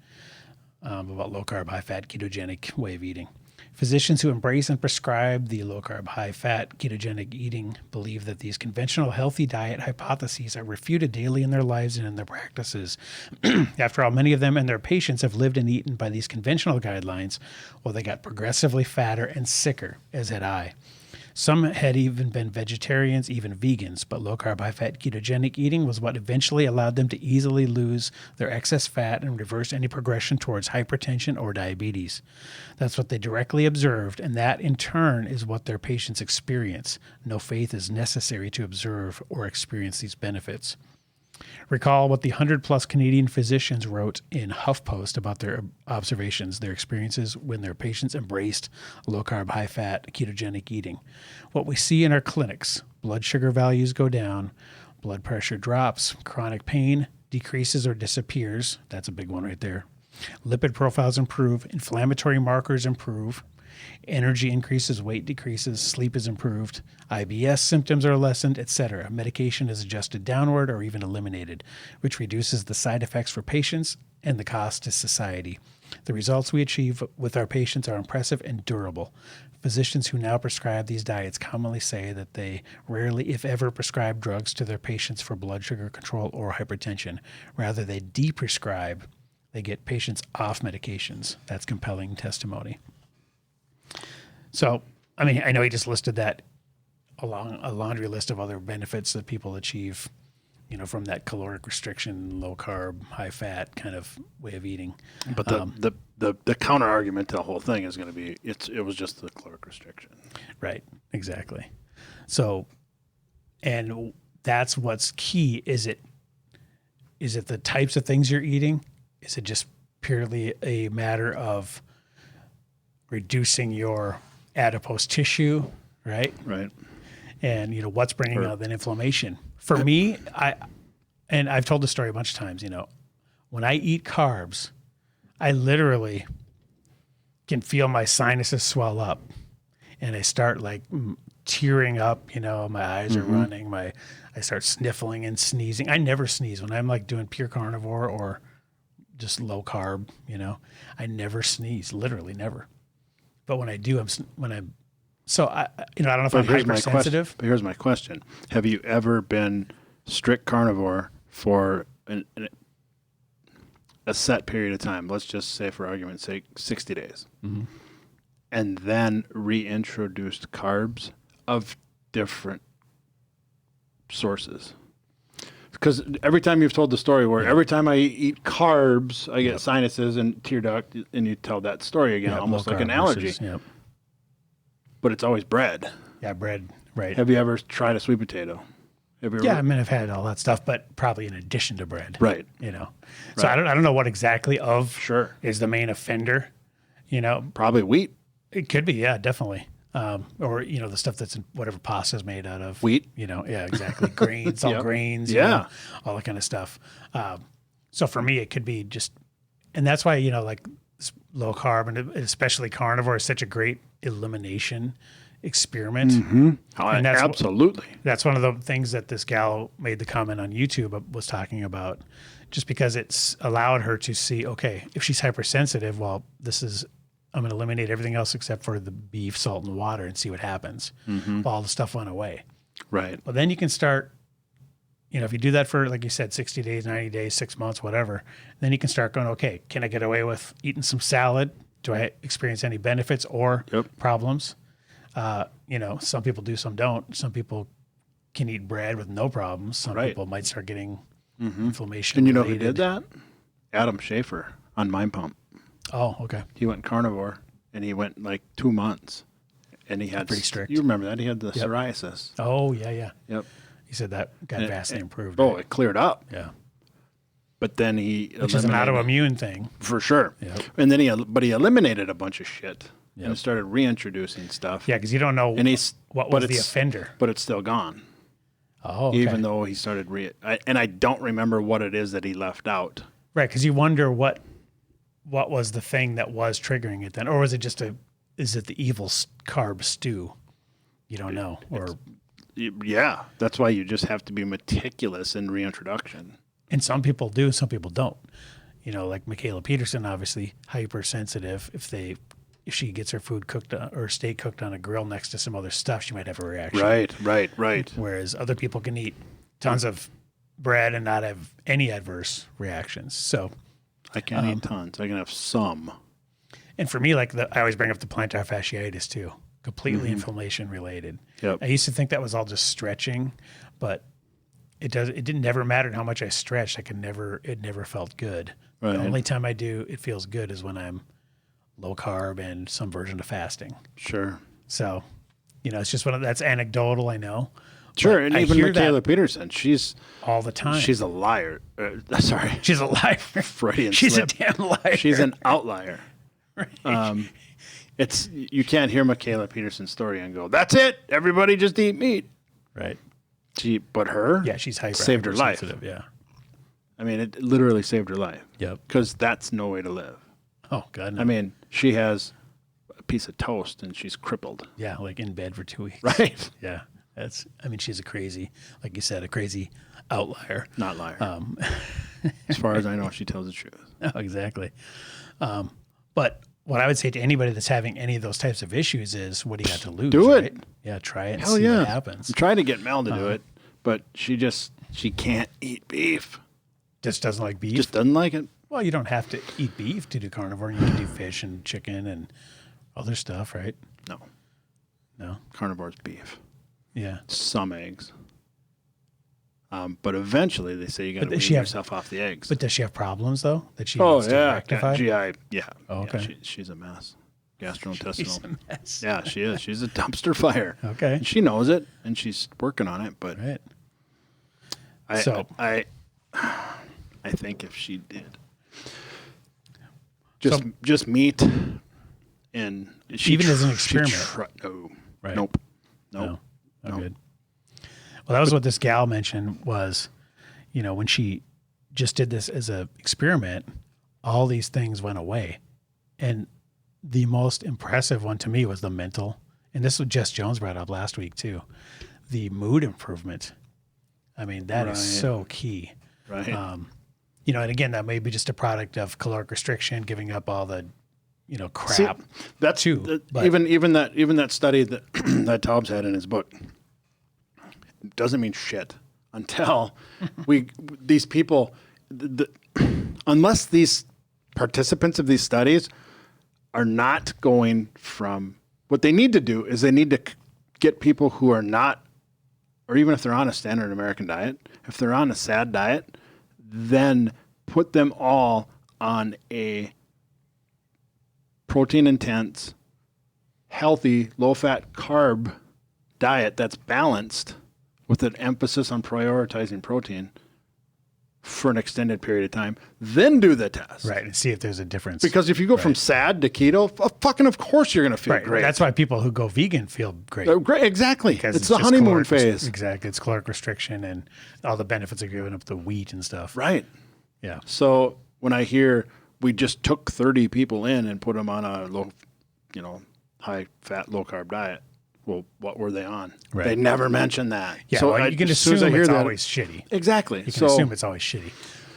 about low carb, high fat, ketogenic way of eating. Physicians who embrace and prescribe the low-carb, high-fat, ketogenic eating believe that these conventional healthy diet hypotheses are refuted daily in their lives and in their practices. After all, many of them and their patients have lived and eaten by these conventional guidelines while they got progressively fatter and sicker, as had I. Some had even been vegetarians, even vegans, but low-carb, high-fat, ketogenic eating was what eventually allowed them to easily lose their excess fat and reverse any progression towards hypertension or diabetes. That's what they directly observed, and that in turn is what their patients experience. No faith is necessary to observe or experience these benefits. Recall what the 100-plus Canadian physicians wrote in HuffPost about their observations, their experiences when their patients embraced low-carb, high-fat, ketogenic eating. What we see in our clinics: blood sugar values go down, blood pressure drops, chronic pain decreases or disappears. That's a big one right there. Lipid profiles improve, inflammatory markers improve, energy increases, weight decreases, sleep is improved, IBS symptoms are lessened, etc. Medication is adjusted downward or even eliminated, which reduces the side effects for patients and the cost to society. The results we achieve with our patients are impressive and durable. Physicians who now prescribe these diets commonly say that they rarely, if ever, prescribe drugs to their patients for blood sugar control or hypertension. Rather, they de-prescribe. They get patients off medications. That's compelling testimony. So, I mean, I know he just listed that along a laundry list of other benefits that people achieve, you know, from that caloric restriction, low carb, high fat kind of way of eating. But the counter argument to the whole thing is going to be it was just the caloric restriction. Right. Exactly. So, and that's what's key. Is it the types of things you're eating? Is it just purely a matter of reducing your adipose tissue, right? Right. And, you know, what's bringing out that inflammation? For me, I've told the story a bunch of times, you know, when I eat carbs, I literally can feel my sinuses swell up and I start like tearing up, you know, my eyes are running, I start sniffling and sneezing. I never sneeze when I'm like doing pure carnivore or just low carb, you know, I never sneeze, literally never. But when I do, I don't know if I'm hypersensitive. But here's my question. Have you ever been strict carnivore for a set period of time? Let's just say, for argument's sake, 60 days. Mm-hmm. And then reintroduced carbs of different sources? Because every time you've told the story where every time I eat carbs, I get sinuses and tear duct, and you tell that story again, almost like an allergy. But it's always bread. Yeah, bread, right. Have you ever tried a sweet potato? I mean, I've had all that stuff, but probably in addition to bread. Right. You know. So I don't know what exactly is the main offender, you know. Probably wheat. It could be, yeah, definitely. Or, you know, the stuff that's in whatever pasta is made out of. Wheat. You know, yeah, exactly. Grains, all grains. You know, all that kind of stuff. So for me, it could be just, and that's why, you know, like low carb and especially carnivore is such a great elimination experiment. Mm-hmm. And absolutely. That's one of the things that this gal made the comment on YouTube was talking about, just because it's allowed her to see, okay, if she's hypersensitive, well, I'm going to eliminate everything else except for the beef, salt, and water and see what happens. Mm-hmm. Well, all the stuff went away. Right. Well, then you can start, you know, if you do that for, like you said, 60 days, 90 days, 6 months, whatever, then you can start going, okay, can I get away with eating some salad? Do I experience any benefits or problems? You know, some people do, some don't. Some people can eat bread with no problems. Some people might start getting inflammation. And you know who did that? Adam Schaefer on Mind Pump. Oh, okay. He went carnivore, and he went like 2 months, and he had pretty strict. You remember that? He had the psoriasis. Oh, yeah. Yep. He said that got vastly improved. Oh, it cleared up. Yeah. But then which is an autoimmune thing for sure. Yep. And then he eliminated a bunch of shit and started reintroducing stuff. Yeah, because you don't know what was the offender, but it's still gone. Oh, okay. Even though he started and I don't remember what it is that he left out. Right, because you wonder what was the thing that was triggering it then, or was it just is it the evil carb stew? You don't know, or that's why you just have to be meticulous in reintroduction. And some people do, some people don't. You know, like Michaela Peterson, obviously hypersensitive. If they if she gets her food cooked or steak cooked on a grill next to some other stuff, she might have a reaction. Right. Whereas other people can eat tons of bread and not have any adverse reactions. So I can't eat tons. I can have some. And for me, like I always bring up the plantar fasciitis too, completely inflammation related. Yep. I used to think that was all just stretching, but it didn't never mattered how much I stretched. It never felt good. Right. The only time I do it feels good is when I'm low carb and some version of fasting. Sure. So, it's just that's anecdotal, I know. Sure, and even Michaela Peterson, she's all the time. She's a liar. Sorry, she's a liar. Freudian She's slip. a damn liar. She's an outlier. Right. You can't hear Michaela Peterson's story and go, "That's it. Everybody just eat meat." Right. But her, she's saved her life. Yeah. I mean, it literally saved her life. Yep. Because that's no way to live. Oh God. No. I mean, she has a piece of toast and she's crippled. Yeah, like in bed for 2 weeks. Right. Yeah. She's a crazy, like you said, a crazy outlier. Not liar. As far as I know, she tells the truth. Oh, exactly. But what I would say to anybody that's having any of those types of issues is, what do you got to lose? Do it. Right? Yeah, try it and Hell see yeah. what happens. I'm trying to get Mel to do it, but she can't eat beef. Just doesn't like beef? Just doesn't like it. Well, you don't have to eat beef to do carnivore. You can do fish and chicken and other stuff, right? No. Carnivore's beef. Yeah. Some eggs. But eventually they say you got to wean yourself off the eggs. But does she have problems, though, that she needs to rectify? GI, yeah. Oh, okay. Yeah, she's a mess. Gastrointestinal. She's a mess. Yeah, she is. She's a dumpster fire. Okay. And she knows it, and she's working on it. But right. I think if she did just meat and even as an experiment. Right. Nope. No. Good. Well, that was what this gal mentioned was, when she just did this as an experiment, all these things went away. And the most impressive one to me was the mental, and this was Jess Jones brought up last week too, the mood improvement. I mean, that is so key. Right. And again, that may be just a product of caloric restriction, giving up all the, crap. See, that's too. Even that study that that Taubes had in his book doesn't mean shit until these people, unless these participants of these studies are not going from, what they need to do is they need to get people who are not, or even if they're on a standard American diet, if they're on a SAD diet, then put them all on a protein intense, healthy, low fat carb diet that's balanced with an emphasis on prioritizing protein for an extended period of time, then do the test. Right, and see if there's a difference. Because if you go from SAD to keto, fucking of course you're going to feel great. That's why people who go vegan feel great. Great, exactly. Because it's the honeymoon phase. Exactly. It's caloric restriction and all the benefits of giving up the wheat and stuff. Right. Yeah. So when I hear we just took 30 people in and put them on a low, high fat, low carb diet, well, what were they on? Right. They never mention that. Yeah, so you can assume it's always shitty. Exactly. You can assume it's always shitty.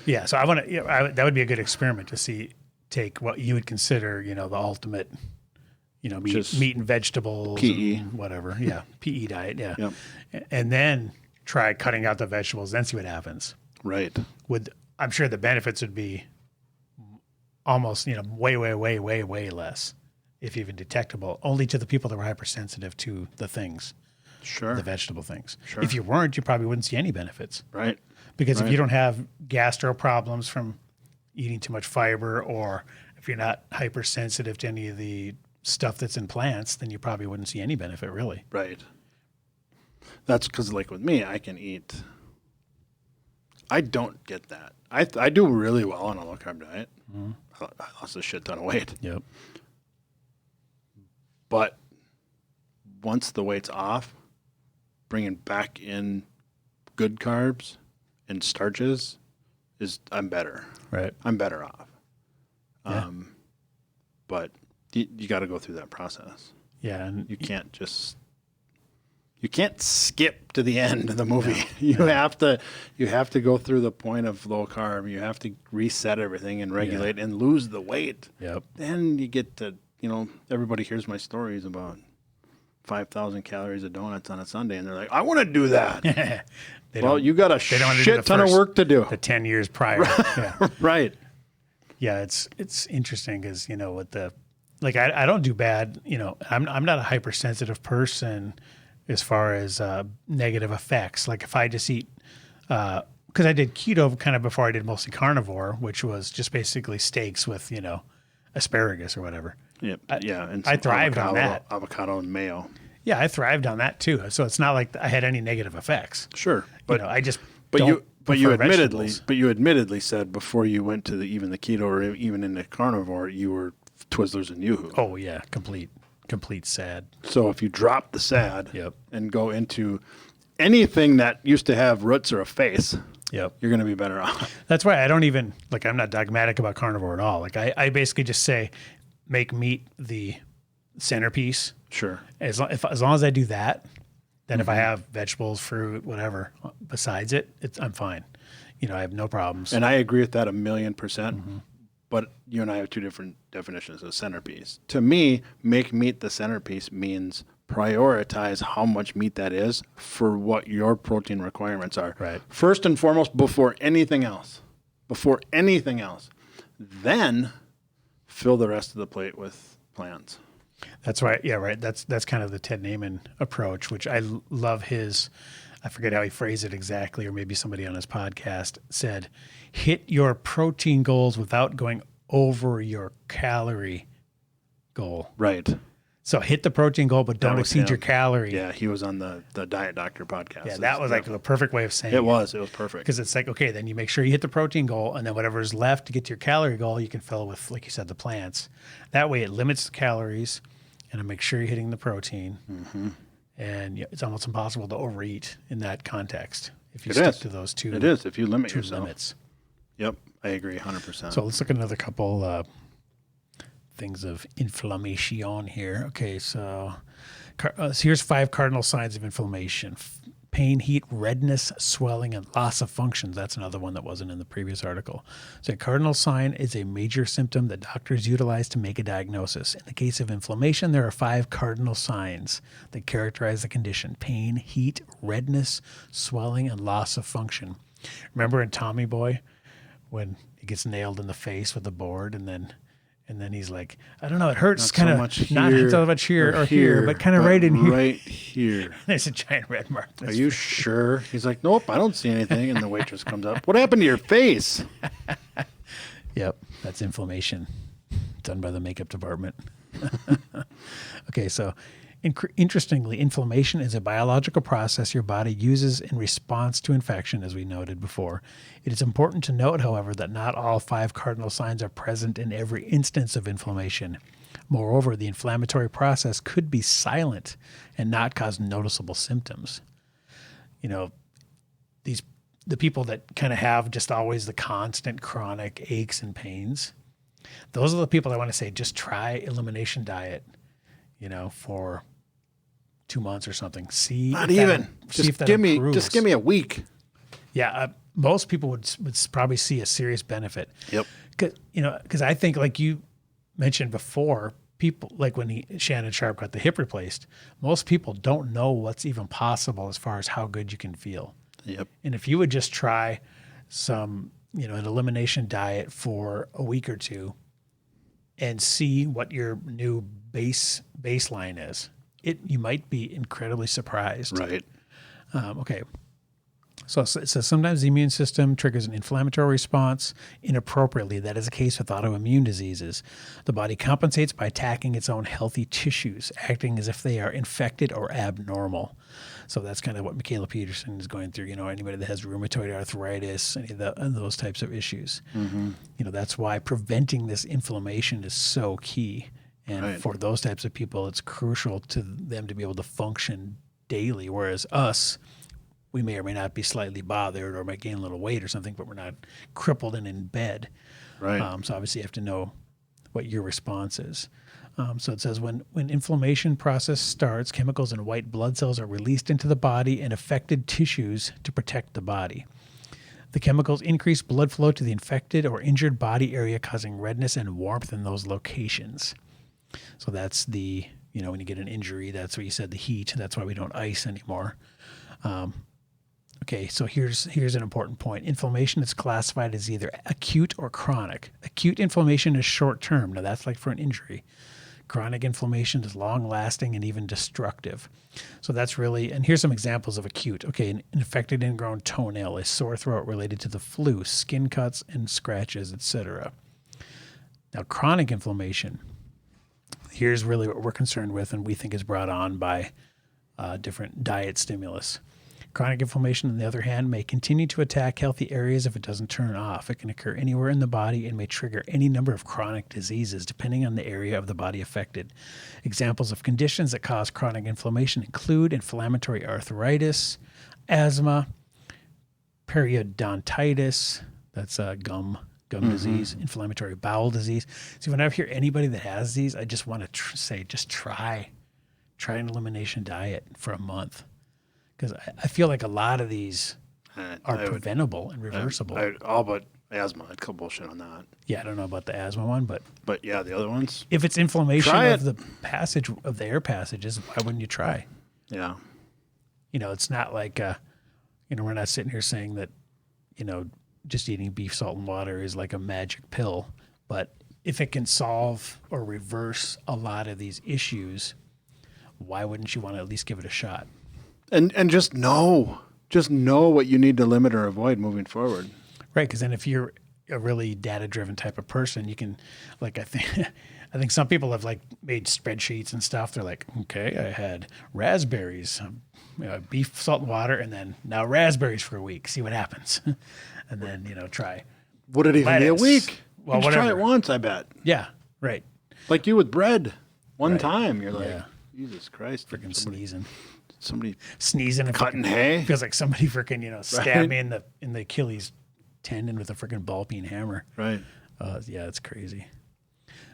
Yeah, so I want to. That would be a good experiment to take what you would consider, the ultimate, meat and vegetables, PE, and whatever. Yeah, PE diet. Yeah, yep. And then try cutting out the vegetables. Then see what happens. Right. I'm sure the benefits would be almost, way less, if even detectable, only to the people that were hypersensitive to the things. Sure. The vegetable things. Sure. If you weren't, you probably wouldn't see any benefits. Right. Because if you don't have gastro problems from eating too much fiber, or if you're not hypersensitive to any of the stuff that's in plants, then you probably wouldn't see any benefit, really. Right. That's because, like with me, I can eat. I don't get that. I do really well on a low carb diet. Mm-hmm. I lost a shit ton of weight. Yep. But once the weight's off, bringing back in good carbs and starches I'm better. Right. I'm better off. Yeah. But you got to go through that process. Yeah, and you can't skip to the end of the movie. No. You have to go through the point of low carb. You have to reset everything and regulate and lose the weight. Yep. Then you get to everybody hears my stories about 5,000 calories of donuts on a Sunday, and they're like, I want to do that. You got a shit ton of work to do. The 10 years prior. Yeah. Right. Yeah, it's interesting because, with the, I don't do bad, I'm not a hypersensitive person as far as negative effects. Like if I just eat, because I did keto kind of before I did mostly carnivore, which was just basically steaks with, asparagus or whatever. Yep. And I thrived on that. Avocado and mayo. Yeah, I thrived on that too. So it's not like I had any negative effects. Sure. But I just you admittedly said before you went to even the keto or even into carnivore, you were Twizzlers and Yoo-Hoo. Oh yeah, complete sad. So if you drop the sad Yep. and go into anything that used to have roots or a face, Yep. you're going to be better off. That's why I don't even I'm not dogmatic about carnivore at all. I basically just say make meat the centerpiece. Sure. As long as I do that, then if I have vegetables, fruit, whatever besides it, I'm fine. I have no problems. And I agree with that 1,000,000%. Mm-hmm. But you and I have two different definitions of centerpiece. To me, make meat the centerpiece means prioritize how much meat that is for what your protein requirements are. Right. First and foremost, before anything else. Then fill the rest of the plate with plants. That's right. Yeah, right. That's kind of the Ted Naiman approach, which I love his. I forget how he phrased it exactly, or maybe somebody on his podcast said, hit your protein goals without going over your calorie goal. Right. So hit the protein goal, but don't exceed your calorie. Yeah, he was on the Diet Doctor podcast. Yeah, that was the perfect way of saying it. It was perfect. Because it's okay, then you make sure you hit the protein goal, and then whatever is left to get to your calorie goal, you can fill with, like you said, the plants. That way it limits the calories, and it makes sure you're hitting the protein. Mm-hmm. And it's almost impossible to overeat in that context if you stick to those two. It is, if you limit two yourself. Limits. Yep, I agree 100%. So let's look at another couple things of inflammation here. Okay, so here's 5 cardinal signs of inflammation. Pain, heat, redness, swelling, and loss of functions. That's another one that wasn't in the previous article. So a cardinal sign is a major symptom that doctors utilize to make a diagnosis. In the case of inflammation, there are 5 cardinal signs that characterize the condition: pain, heat, redness, swelling, and loss of function. Remember in Tommy Boy when he gets nailed in the face with a board and then he's like, I don't know, it hurts kind of not so much here or here, but kind of right in here. Right here. There's a giant red mark. Are you sure? He's like, nope, I don't see anything. And the waitress comes up. What happened to your face? Yep, that's inflammation done by the makeup department. Okay, so interestingly, inflammation is a biological process your body uses in response to infection, as we noted before. It is important to note, however, that not all 5 cardinal signs are present in every instance of inflammation. Moreover, the inflammatory process could be silent and not cause noticeable symptoms. The people that kind of have just always the constant chronic aches and pains, those are the people I want to say, just try elimination diet, for 2 months or something. Just give me a week. Yeah. Most people would probably see a serious benefit. Yep. Because I think, like you mentioned before, people like when Shannon Sharp got the hip replaced, most people don't know what's even possible as far as how good you can feel. Yep. And if you would just try some, an elimination diet for a week or two and see what your new baseline is, you might be incredibly surprised. Right. Okay. So it says sometimes the immune system triggers an inflammatory response inappropriately. That is the case with autoimmune diseases. The body compensates by attacking its own healthy tissues, acting as if they are infected or abnormal. So that's kind of what Michaela Peterson is going through. Anybody that has rheumatoid arthritis, any of those types of issues. Mm-hmm. That's why preventing this inflammation is so key. And for those types of people, it's crucial to them to be able to function daily. Whereas us, we may or may not be slightly bothered or might gain a little weight or something, but we're not crippled and in bed. Right. So obviously you have to know what your response is. So it says when inflammation process starts, chemicals in white blood cells are released into the body and affected tissues to protect the body. The chemicals increase blood flow to the infected or injured body area, causing redness and warmth in those locations. So that's the, when you get an injury, that's what you said, the heat. That's why we don't ice anymore. Okay, so here's an important point. Inflammation is classified as either acute or chronic. Acute inflammation is short term. Now that's like for an injury. Chronic inflammation is long lasting and even destructive. So that's really, and here's some examples of acute. Okay, an infected ingrown toenail, a sore throat related to the flu, skin cuts and scratches, etc. Now chronic inflammation, here's really what we're concerned with and we think is brought on by different diet stimulus. Chronic inflammation, on the other hand, may continue to attack healthy areas if it doesn't turn off. It can occur anywhere in the body and may trigger any number of chronic diseases depending on the area of the body affected. Examples of conditions that cause chronic inflammation include inflammatory arthritis, asthma, periodontitis, that's gum disease, inflammatory bowel disease. See, whenever I hear anybody that has these, I just want to say, just try an elimination diet for a month. Because I feel like a lot of these are preventable and reversible. All but asthma. I'd call bullshit on that. Yeah, I don't know about the asthma one, but yeah, the other ones. If it's inflammation of the passage of the air passages, why wouldn't you try? Yeah. It's not like we're not sitting here saying that just eating beef, salt, and water is like a magic pill. But if it can solve or reverse a lot of these issues, why wouldn't you want to at least give it a shot? And just know what you need to limit or avoid moving forward. Right, because then if you're a really data-driven type of person, you can, like I think some people have like made spreadsheets and stuff. They're like, okay, I had raspberries, beef, salt, and water, and then now raspberries for a week. See what happens, and then try. Would it even be a week? Well, you try it once, I bet. Yeah, right. Like you with bread, one time, you're like, Jesus Christ, freaking sneezing. Somebody sneezing and cutting hay. Feels like somebody freaking stabbed me in the Achilles tendon with a freaking ball peen hammer. Right. Yeah, it's crazy.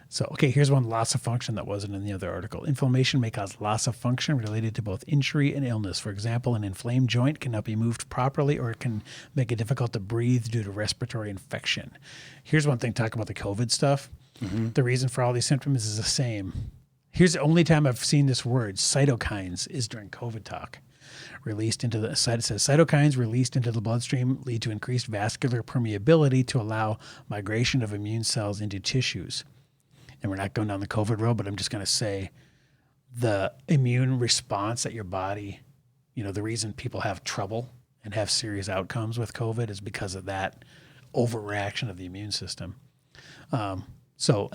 So, okay, here's one: loss of function that wasn't in the other article. Inflammation may cause loss of function related to both injury and illness. For example, an inflamed joint cannot be moved properly, or it can make it difficult to breathe due to respiratory infection. Here's one thing: talk about the COVID stuff. Mm-hmm. The reason for all these symptoms is the same. Here's the only time I've seen this word, cytokines, is during COVID talk. It says cytokines released into the bloodstream lead to increased vascular permeability to allow migration of immune cells into tissues. And we're not going down the COVID road, but I'm just going to say the immune response that your body, the reason people have trouble and have serious outcomes with COVID is because of that overreaction of the immune system. And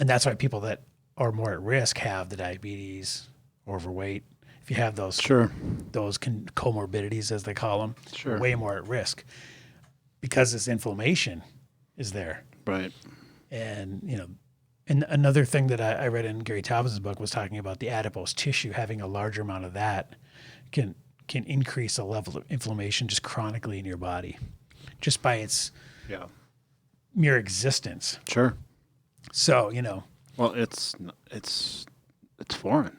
that's why people that are more at risk have the diabetes, overweight. If you have those comorbidities, as they call them, you're way more at risk because this inflammation is there. Right. And, and another thing that I read in Gary Taubes' book was talking about the adipose tissue. Having a larger amount of that can increase the level of inflammation just chronically in your body, just by its mere existence. Sure. So, Well, it's foreign.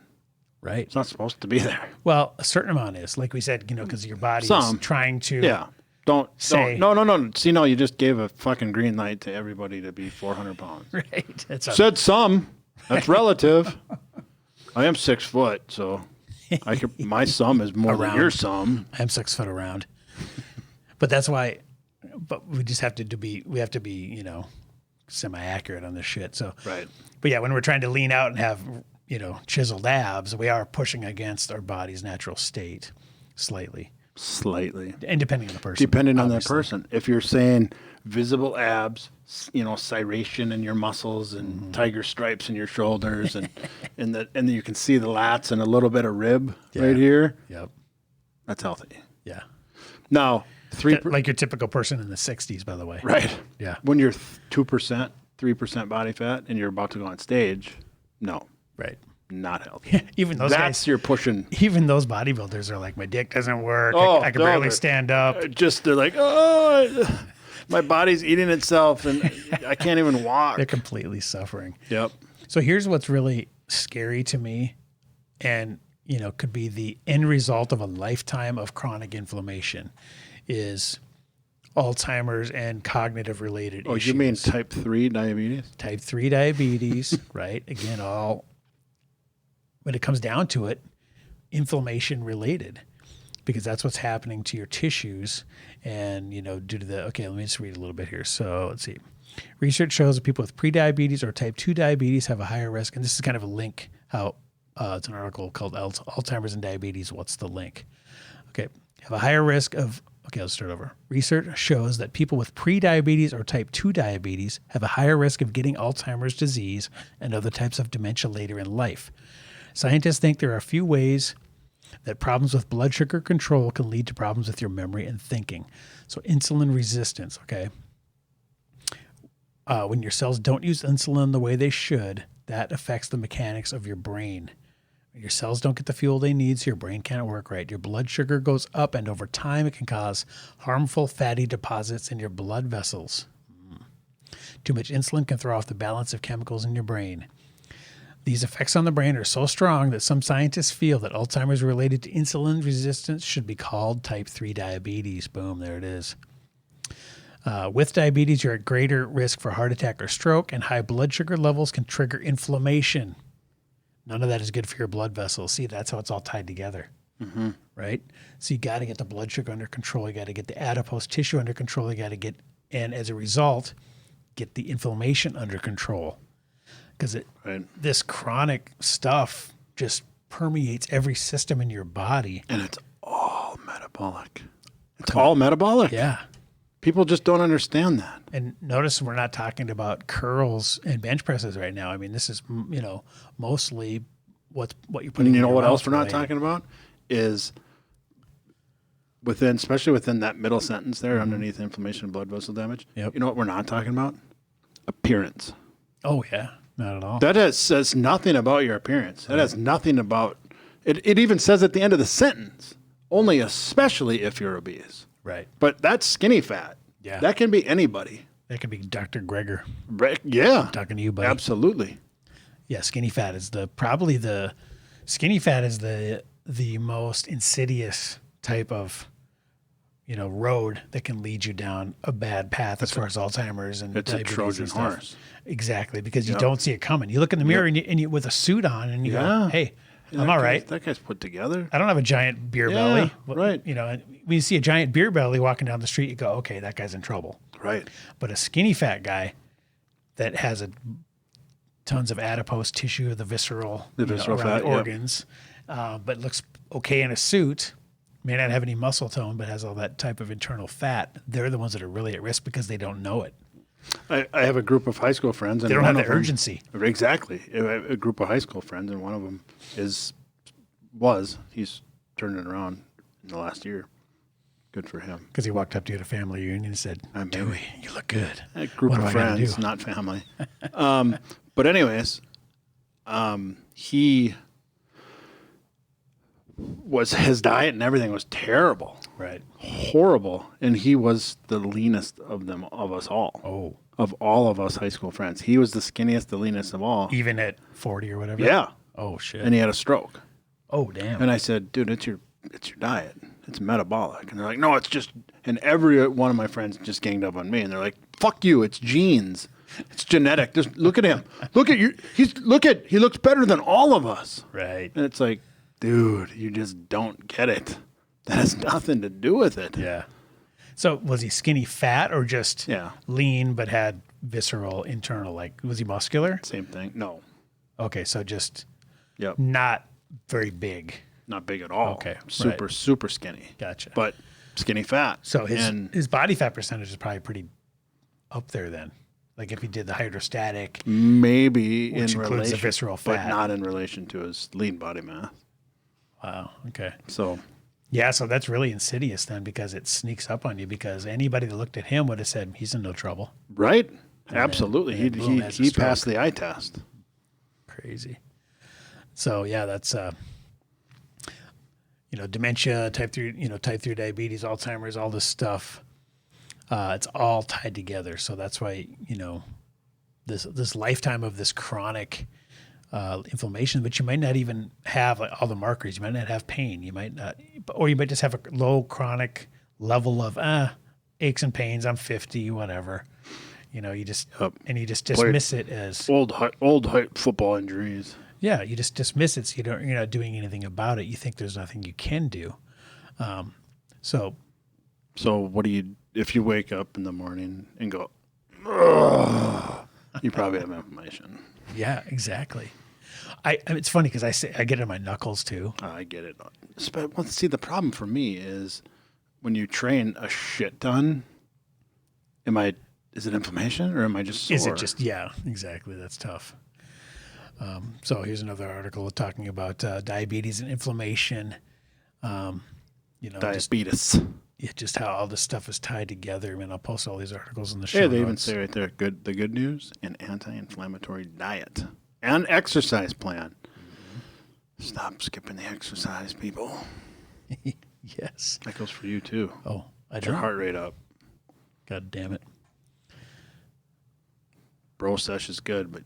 Right. It's not supposed to be there. Well, a certain amount is, like we said, because your body is trying to. Yeah. No. See, no, you just gave a fucking green light to everybody to be 400 pounds. Right. Said some. That's relative. I am 6 foot, so my sum is more than your sum. I'm 6 foot around. But that's why. But we just have to be. We have to be, semi-accurate on this shit. So. Right. But yeah, when we're trying to lean out and have chiseled abs, we are pushing against our body's natural state slightly. And depending on the person. Depending on that person. If you're saying visible abs, serration in your muscles and tiger stripes in your shoulders and then you can see the lats and a little bit of rib right here. Yep. That's healthy. Yeah. Now, like your typical person in the 60s, by the way. Right. Yeah. When you're 2%, 3% body fat and you're about to go on stage, no. Right. Not healthy. Even those guys, you're pushing. Even those bodybuilders are like, my dick doesn't work. I can barely stand up. They're like, oh, my body's eating itself and I can't even walk. They're completely suffering. Yep. So here's what's really scary to me and, could be the end result of a lifetime of chronic inflammation is Alzheimer's and cognitive related issues. Oh, you mean type 3 diabetes? Type 3 diabetes, right? Again, all when it comes down to it, inflammation related, because that's what's happening to your tissues. And, due to let me just read a little bit here. So let's see. Research shows that people with prediabetes or type 2 diabetes have a higher risk. And this is kind of a link how it's an article called Alzheimer's and Diabetes. What's the link? Okay. Have a higher risk of, let's start over. Research shows that people with prediabetes or type 2 diabetes have a higher risk of getting Alzheimer's disease and other types of dementia later in life. Scientists think there are a few ways that problems with blood sugar control can lead to problems with your memory and thinking. So insulin resistance, okay? When your cells don't use insulin the way they should, that affects the mechanics of your brain. When your cells don't get the fuel they need, so your brain can't work right. Your blood sugar goes up, and over time it can cause harmful fatty deposits in your blood vessels. Too much insulin can throw off the balance of chemicals in your brain. These effects on the brain are so strong that some scientists feel that Alzheimer's related to insulin resistance should be called type 3 diabetes. Boom, there it is. With diabetes, you're at greater risk for heart attack or stroke, and high blood sugar levels can trigger inflammation. None of that is good for your blood vessels. See, that's how it's all tied together, right? So you got to get the blood sugar under control. You got to get the adipose tissue under control. You got to get, and as a result, get the inflammation under control. Because this chronic stuff just permeates every system in your body. And it's all metabolic. It's all metabolic. Yeah. People just don't understand that. And notice we're not talking about curls and bench presses right now. I mean, this is, mostly what you're putting in your mouth. What else we're not talking about is especially within that middle sentence there, underneath inflammation and blood vessel damage. Yep. You know what we're not talking about? Appearance. Oh, yeah. Not at all. That says nothing about your appearance. That has nothing about it. It even says at the end of the sentence, only especially if you're obese. Right. But that's skinny fat. Yeah. That can be anybody. That could be Dr. Gregor. Yeah. I'm talking to you, buddy. Absolutely. Yeah, skinny fat is the most insidious type of road that can lead you down a bad path as far as Alzheimer's and it's diabetes a Trojan and stuff. horse. Exactly, because you don't see it coming. You look in the mirror and you with a suit on and you go, "Hey, I'm all right." That guy's put together. I don't have a giant beer belly. Right. When you see a giant beer belly walking down the street, you go, "Okay, that guy's in trouble." Right. But a skinny fat guy that has tons of adipose tissue, the visceral around fat, the organs, but looks okay in a suit, may not have any muscle tone, but has all that type of internal fat. They're the ones that are really at risk because they don't know it. I have a group of high school friends. And they don't have the urgency. Exactly. A group of high school friends, and one of them he's turned it around in the last year. Good for him. Because he walked up to you at a family reunion and said, "Dewey, you look good." A group of friends, not family. But anyways, his diet and everything was terrible. Right. Horrible. And he was the leanest of us all. Oh. Of all of us high school friends. He was the skinniest, the leanest of all. Even at 40 or whatever? Yeah. Oh, shit. And he had a stroke. Oh, damn. And I said, dude, it's your diet. It's metabolic. And they're like, no, it's just, and every one of my friends just ganged up on me. And they're like, fuck you, it's genes. It's genetic. Just look at him. He looks better than all of us. Right. And it's like, dude, you just don't get it. That has nothing to do with it. Yeah. So was he skinny fat or just lean but had visceral internal? Like, was he muscular? Same thing. No. Okay, so just not very big. Not big at all. Okay. Super skinny. Gotcha. But skinny fat. So his body fat percentage is probably pretty up there then. Like if he did the hydrostatic. Maybe which in includes relation, the visceral fat. but not in relation to his lean body mass. Wow. Okay. So. Yeah, so that's really insidious then because it sneaks up on you because anybody that looked at him would have said he's in no trouble. Right. Absolutely. He passed the eye test. Crazy. So yeah, that's dementia, type 3 diabetes, Alzheimer's, all this stuff. It's all tied together. So that's why, this lifetime of this chronic inflammation, but you might not even have all the markers. You might not have pain. You might not, or you might just have a low chronic level of aches and pains. I'm 50, whatever. You just dismiss it as old football injuries. Yeah, you just dismiss it, so you're not doing anything about it. You think there's nothing you can do. So what do you, if you wake up in the morning and go, ugh, you probably have inflammation. Yeah, exactly. It's funny because I get it in my knuckles too. I get it. Well, see, the problem for me is when you train a shit ton, is it inflammation or am I just sore? Is it just, yeah, exactly. That's tough. So here's another article talking about diabetes and inflammation. Diabetes. Just how all this stuff is tied together. I mean, I'll post all these articles in the show Yeah, they notes. even say right there, the good news, an anti-inflammatory diet and exercise plan. Mm-hmm. Stop skipping the exercise, people. Yes. That goes for you too. Oh, Get your heart rate up. God damn it. Bro sesh is good, but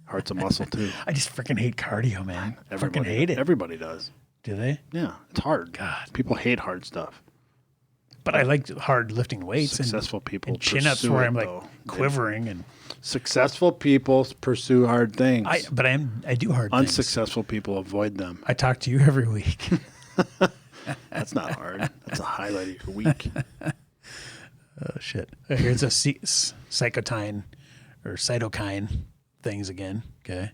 heart's a muscle too. I just freaking hate cardio, man. I freaking hate it. Everybody does. Do they? Yeah, it's hard. God. People hate hard stuff. But I like hard lifting weights. Successful people and chin-ups where I'm like quivering. And successful people pursue hard things. I do hard things. Unsuccessful people avoid them. I talk to you every week. That's not hard. That's a highlight of your week. Oh, shit. Here's a cytokine or cytokine things again. Okay.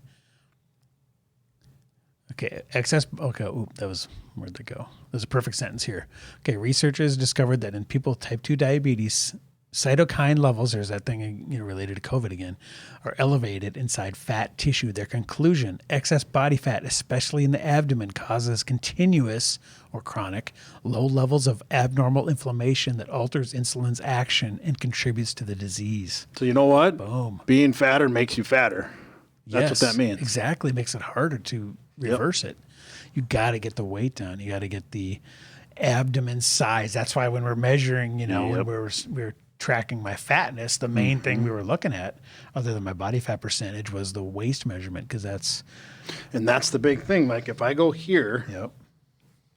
Where'd they go? There's a perfect sentence here. Okay, researchers discovered that in people with type 2 diabetes, cytokine levels, there's that thing related to COVID again, are elevated inside fat tissue. Their conclusion, excess body fat, especially in the abdomen, causes continuous or chronic low levels of abnormal inflammation that alters insulin's action and contributes to the disease. So you know what? Boom. Being fatter makes you fatter. That's what that means. Exactly. Makes it harder to reverse it. You got to get the weight down. You got to get the abdomen size. That's why when we're measuring, when we're tracking my fatness, the main thing we were looking at, other than my body fat percentage, was the waist measurement, because that's the big thing. Like if I go here, yep.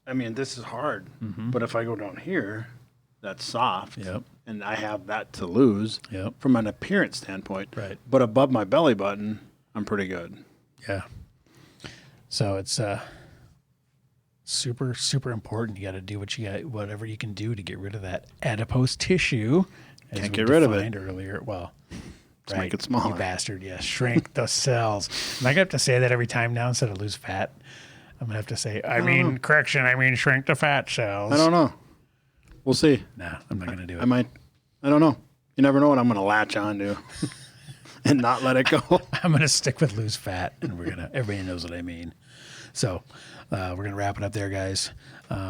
I mean, this is hard, but if I go down here, that's soft, yep. and I have that to lose from an appearance standpoint. Right. But above my belly button, I'm pretty good. Yeah. So it's super, super important. You got to do whatever you can do to get rid of that adipose tissue. Can't get rid of it. Earlier. Well, let's make it smaller. You bastard. Yeah. Shrink the cells. Am I going to have to say that every time now instead of lose fat? I'm going to have to say, I mean shrink the fat cells. I don't know. We'll see. Nah, I'm not going to do it. I might. I don't know. You never know what I'm going to latch on to and not let it go. I'm going to stick with lose fat, and everybody knows what I mean. So we're going to wrap it up there, guys.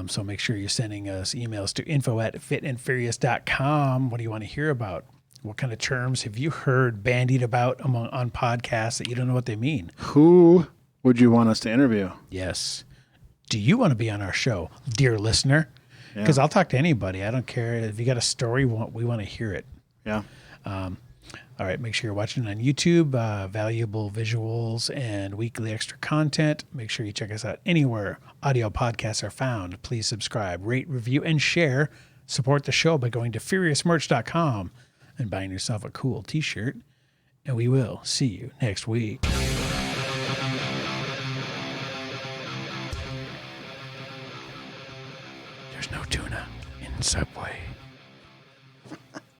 So make sure you're sending us emails to info@fitandfurious.com. What do you want to hear about? What kind of terms have you heard bandied about on podcasts that you don't know what they mean? Who would you want us to interview? Yes. Do you want to be on our show, dear listener? Because I'll talk to anybody. I don't care. If you got a story, we want to hear it. Yeah. All right. Make sure you're watching on YouTube, valuable visuals and weekly extra content. Make sure you check us out anywhere audio podcasts are found. Please subscribe, rate, review, and share. Support the show by going to furiousmerch.com and buying yourself a cool t-shirt. And we will see you next week. There's no tuna in Subway.